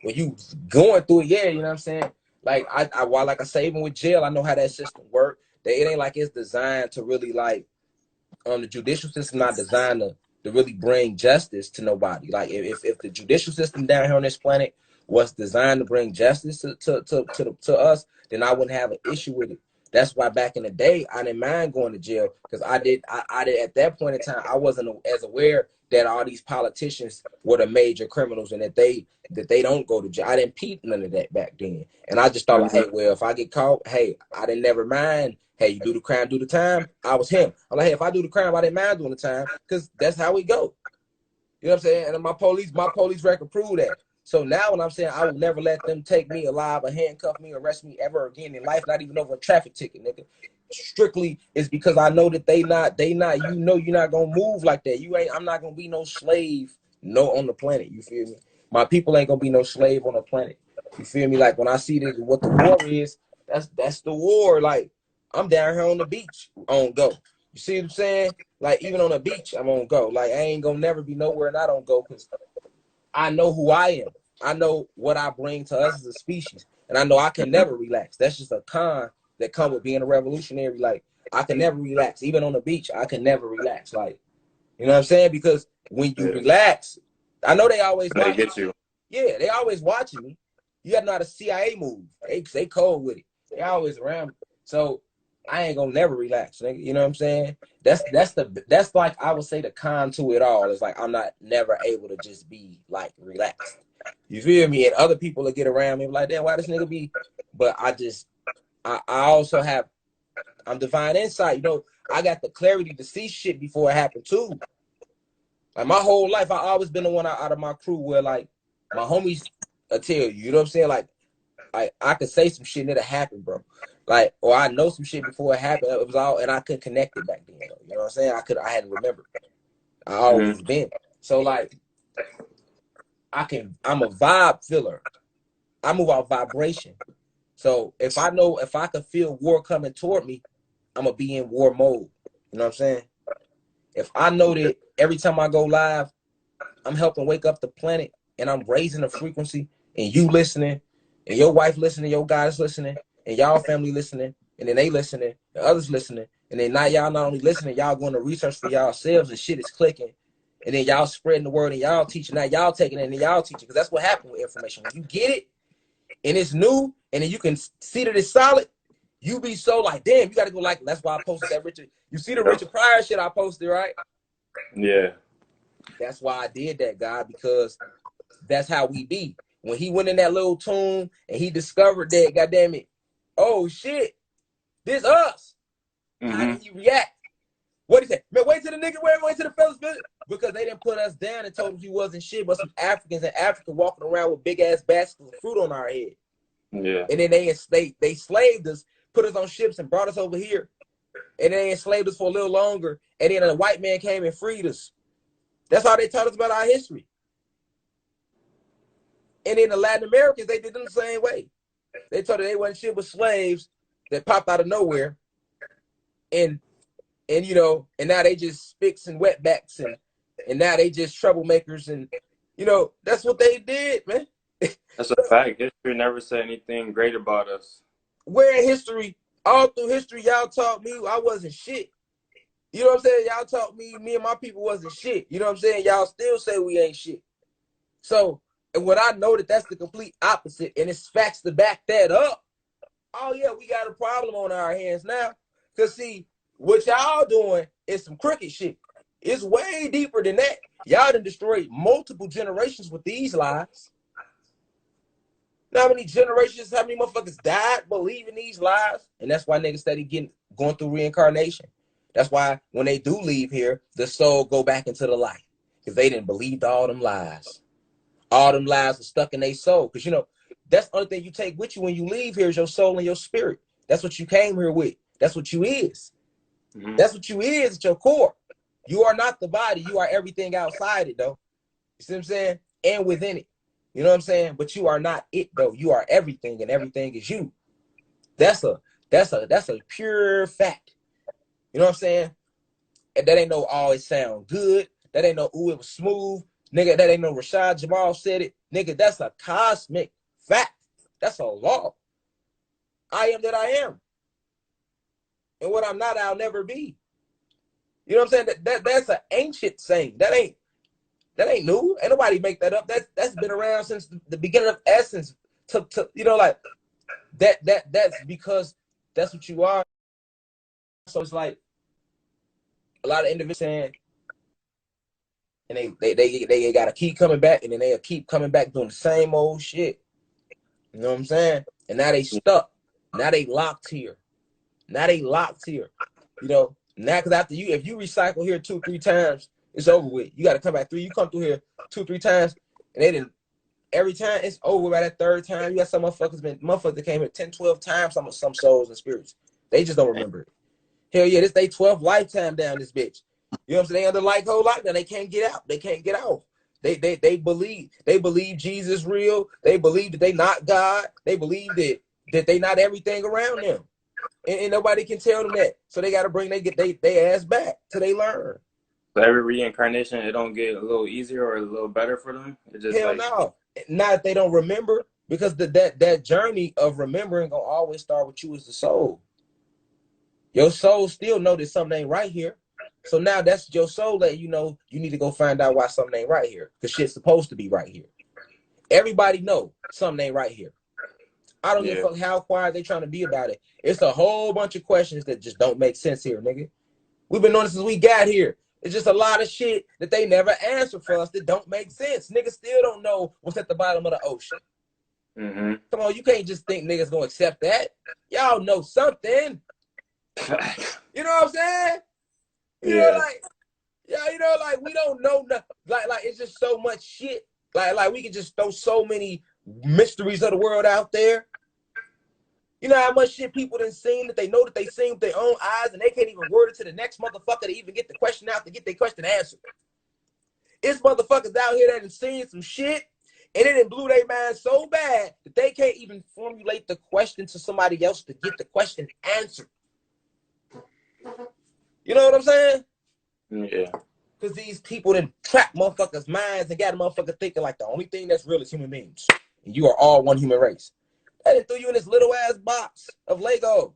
when you going through it, yeah, you know what I'm saying? Like like I say, even with jail, I know how that system works. It ain't like it's designed to really like the judicial system not designed to really bring justice to nobody. Like if the judicial system down here on this planet was designed to bring justice to us, then I wouldn't have an issue with it. That's why back in the day I didn't mind going to jail, because I did at that point in time I wasn't as aware that all these politicians were the major criminals and that they don't go to jail. I didn't peep none of that back then, and I just thought like, hey, well, if I get caught, hey, I didn't never mind. Hey, you do the crime, do the time. I was him. I'm like, hey, if I do the crime, I didn't mind doing the time, because that's how we go. You know what I'm saying? And my police record proved that. So now when I'm saying I will never let them take me alive or handcuff me or arrest me ever again in life, not even over a traffic ticket, nigga. Strictly is because I know that they not, you know, you're not gonna move like that. I'm not gonna be no slave, on the planet. You feel me? My people ain't gonna be no slave on the planet. You feel me? Like when I see this, what the war is, that's the war. Like I'm down here on the beach on go. You see what I'm saying? Like even on the beach, I'm on go. Like I ain't gonna never be nowhere and I don't go, because I know who I am. I know what I bring to us as a species. And I know I can never relax. That's just a con that come with being a revolutionary. Like I can never relax. Even on the beach, I can never relax. Like, you know what I'm saying? Because when you relax, I know they always watch you. Yeah, they always watching me. You gotta know how the CIA move. They cold with it. They always around me. So I ain't gonna never relax, nigga. You know what I'm saying? That's like I would say the con to it all. Is like I'm not never able to just be like relaxed. You feel me? And other people will get around me like, damn, why this nigga be? But I also have divine insight. You know, I got the clarity to see shit before it happened too. Like my whole life, I always been the one out of my crew where like my homies tell you, you know what I'm saying? Like I could say some shit and it'll happen, bro. Like, or I know some shit before it happened. It was all, and I couldn't connect it back then, though. You know what I'm saying? I hadn't remembered. I always been. So like, I'm a vibe filler. I move out vibration. So if I could feel war coming toward me, I'm gonna be in war mode. You know what I'm saying? If I know that every time I go live, I'm helping wake up the planet and I'm raising the frequency, and you listening, and your wife listening, your guys listening, and y'all family listening, and then they listening, and others listening, and then now y'all not only listening, y'all going to research for yourselves and shit is clicking, and then y'all spreading the word and y'all teaching, now y'all taking it and y'all teaching, because that's what happened with information. When you get it and it's new, and then you can see that it's solid, you be so like, damn, you got to go like, that's why I posted that Richard. You see the Richard Pryor shit I posted, right? Yeah. That's why I did that, God, because that's how we be. When he went in that little tomb and he discovered that, goddamn it, oh shit, this us. How did he react? What did he say? Man, wait till the nigga wait till the fellas visit. Because they didn't put us down and told him he wasn't shit, but some Africans in Africa walking around with big ass baskets of fruit on our head. Yeah. And then they slaved us, put us on ships and brought us over here. And then they enslaved us for a little longer. And then a white man came and freed us. That's how they taught us about our history. And in the Latin Americans, they did it the same way. They told us they wasn't shit but slaves that popped out of nowhere. And you know, and now they just spicks and wetbacks and now they just troublemakers, and you know, that's what they did, man. That's a fact. History never said anything great about us. Where in history, all through history, y'all taught me I wasn't shit. You know what I'm saying? Y'all taught me and my people wasn't shit. You know what I'm saying? Y'all still say we ain't shit. So, and when I know that that's the complete opposite, and it's facts to back that up, oh yeah, we got a problem on our hands now. Cause see, what y'all doing is some crooked shit. It's way deeper than that. Y'all done destroyed multiple generations with these lies. Now, how many generations, how many motherfuckers died believing these lies? And that's why niggas steady going through reincarnation. That's why when they do leave here, the soul go back into the light. Because they didn't believe all them lies. All them lies are stuck in their soul. Because, you know, that's the only thing you take with you when you leave here is your soul and your spirit. That's what you came here with. That's what you is. Mm-hmm. That's what you is at your core. You are not the body. You are everything outside it, though. You see what I'm saying? And within it. You know what I'm saying? But you are not it, though. You are everything, and everything is you. That's a pure fact. You know what I'm saying? And that ain't no always sound good. That ain't no ooh, it was smooth. Nigga, that ain't no Rashad Jamal said it. Nigga, that's a cosmic fact. That's a law. I am that I am. And what I'm not, I'll never be. You know what I'm saying? That's an ancient saying. That ain't new. Ain't nobody make that up. That's been around since the beginning of essence. To you know, like that's because that's what you are. So it's like a lot of individuals saying, and they gotta keep coming back, and then they'll keep coming back doing the same old shit. You know what I'm saying? And now they stuck. Now they locked here. You know, now because after if you recycle here 2-3 times, it's over with. You got to come back through. You come through here 2-3 times, and they didn't. Every time it's over by that third time. You got some motherfuckers that came here 10-12 times. Some souls and spirits. They just don't remember it. Hell yeah, this they 12th lifetime down this bitch. You know what I'm saying? They under like whole lockdown. They can't get out. They can't get out. They believe Jesus real. They believe that they not God. They believe that they not everything around them. And nobody can tell them that. So they got to bring they ass back till they learn. So every reincarnation, it don't get a little easier or a little better for them? It just hell no. Not if they don't remember, because that journey of remembering gonna always start with you as the soul. Your soul still know that something ain't right here. So now that's your soul that you know you need to go find out why something ain't right here. Because shit's supposed to be right here. Everybody know something ain't right here. I don't give a fuck how quiet they trying to be about it. It's a whole bunch of questions that just don't make sense here, nigga. We've been doing this since we got here. It's just a lot of shit that they never answer for us that don't make sense. Niggas still don't know what's at the bottom of the ocean. Mm-hmm. Come on, you can't just think niggas gonna accept that. Y'all know something. You know what I'm saying? You know, like, yeah, you know, like we don't know nothing. Like it's just so much shit. Like we can just throw so many mysteries of the world out there. You know how much shit people done seen that they know that they seen with their own eyes, and they can't even word it to the next motherfucker to even get the question out to get their question answered. It's motherfuckers out here that done seen some shit, and it done blew their mind so bad that they can't even formulate the question to somebody else to get the question answered. You know what I'm saying? Yeah. Because these people then trap motherfuckers' minds and got a motherfucker thinking like the only thing that's real is human beings. And you are all one human race. They threw you in this little ass box of Legos.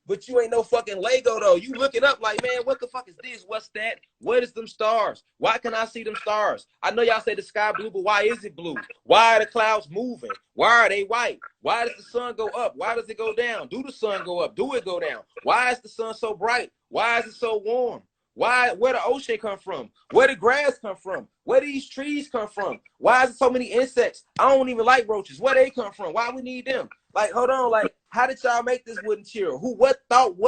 But you ain't no fucking Lego though. You looking up like, man, what the fuck is this? What's that? What is them stars? Why can I see them stars? I know y'all say the sky blue, but why is it blue? Why are the clouds moving? Why are they white? Why does the sun go up? Why does it go down? Do the sun go up? Do it go down? Why is the sun so bright? Why is it so warm? Why? Where the ocean come from? Where the grass come from? Where these trees come from? Why is there so many insects? I don't even like roaches. Where they come from? Why we need them? Like, hold on, like, how did y'all make this wooden chair? What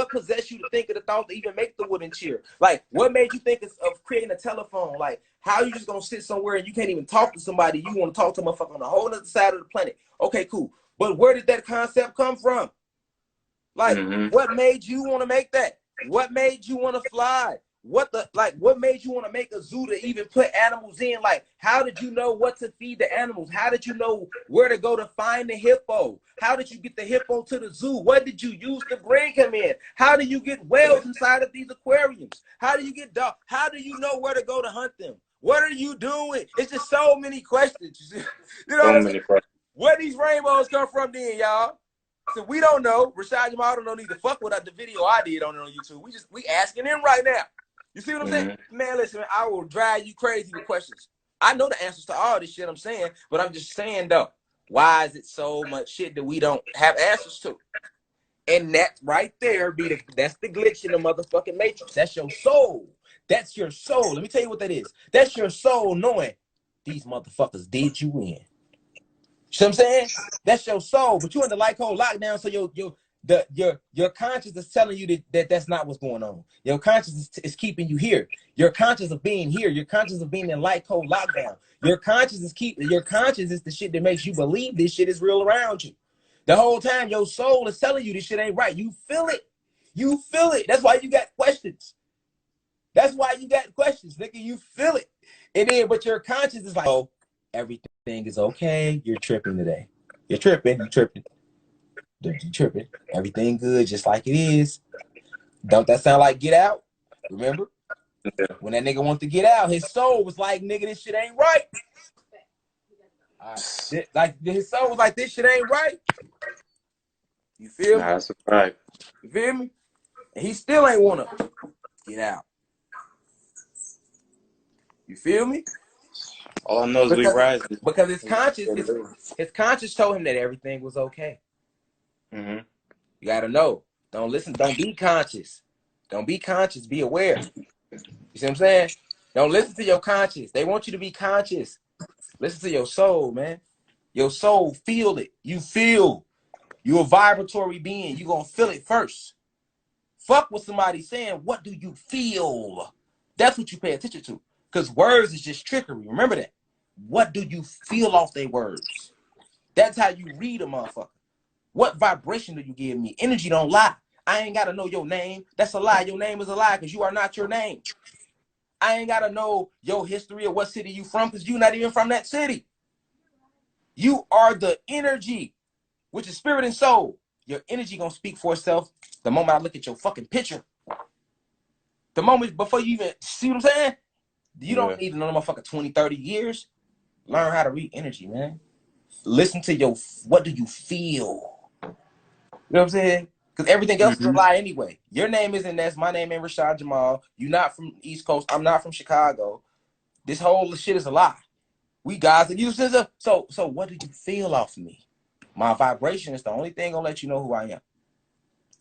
possessed you to think of the thought to even make the wooden chair? Like, what made you think of creating a telephone? Like, how you just gonna sit somewhere and you can't even talk to somebody? You want to talk to a motherfucker on a whole other side of the planet. Okay, cool. But where did that concept come from? Like, what made you want to make that? What made you want to fly? What made you want to make a zoo to even put animals in? Like, how did you know what to feed the animals? How did you know where to go to find the hippo? How did you get the hippo to the zoo? What did you use to bring him in? How do you get whales inside of these aquariums? How do you get dogs? How do you know where to go to hunt them? What are you doing? It's just so many questions. You know what I'm saying? Where these rainbows come from then, y'all? So we don't know. Rashad Jamal don't know neither. Fuck what the video I did on YouTube. We asking him right now. You see what I'm saying? Man, listen, man, I will drive you crazy with questions. I know the answers to all this shit I'm saying, but I'm just saying, though, why is it so much shit that we don't have answers to? And that right there, that's the glitch in the motherfucking matrix. That's your soul. That's your soul. Let me tell you what that is. That's your soul knowing these motherfuckers did you in. You see what I'm saying? That's your soul. But you in the like hole lockdown, so your conscience is telling you that's not what's going on. Your conscience is keeping you here. Your conscience of being here. Your conscience of being in like hole lockdown. Your conscience is the shit that makes you believe this shit is real around you. The whole time your soul is telling you this shit ain't right. You feel it. You feel it. That's why you got questions. That's why you got questions, nigga. You feel it. And then, but your conscience is like, oh, everything is okay. You're tripping today. You're tripping. You're tripping. You're tripping. Everything good, just like it is. Don't that sound like Get Out? Remember? When that nigga wanted to get out, his soul was like, nigga, this shit ain't right. Like his soul was like, this shit ain't right. You feel me? That's a fact. You feel me? And he still ain't want to get out. You feel me? All I know is we rise. Because his conscience told him that everything was okay. You gotta know. Don't listen. Don't be conscious. Don't be conscious. Be aware. You see what I'm saying? Don't listen to your conscience. They want you to be conscious. Listen to your soul, man. Your soul, feel it. You feel. You're a vibratory being. You're gonna feel it first. Fuck what somebody's saying. What do you feel? That's what you pay attention to. Because words is just trickery. Remember that. What do you feel off their words? That's how you read a motherfucker. What vibration do you give me? Energy don't lie. I ain't got to know your name. That's a lie. Your name is a lie because you are not your name. I ain't got to know your history or what city you from because you're not even from that city. You are the energy, which is spirit and soul. Your energy going to speak for itself the moment I look at your fucking picture. The moment before you even see what I'm saying? You don't need to know motherfucker 20, 30 years. Learn how to read energy, man. Listen to what do you feel? You know what I'm saying? Because everything else is a lie anyway. Your name isn't Ness. My name ain't Rashad Jamal. You're not from East Coast. I'm not from Chicago. This whole shit is a lie. We guys that use this. So what do you feel off of me? My vibration is the only thing gonna let you know who I am.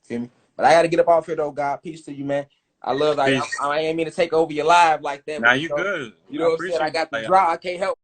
Feel me? But I gotta get up off here though, God. Peace to you, man. I ain't mean to take over your live like that. Nah, but, you good. You know what I'm saying? I got the draw. I can't help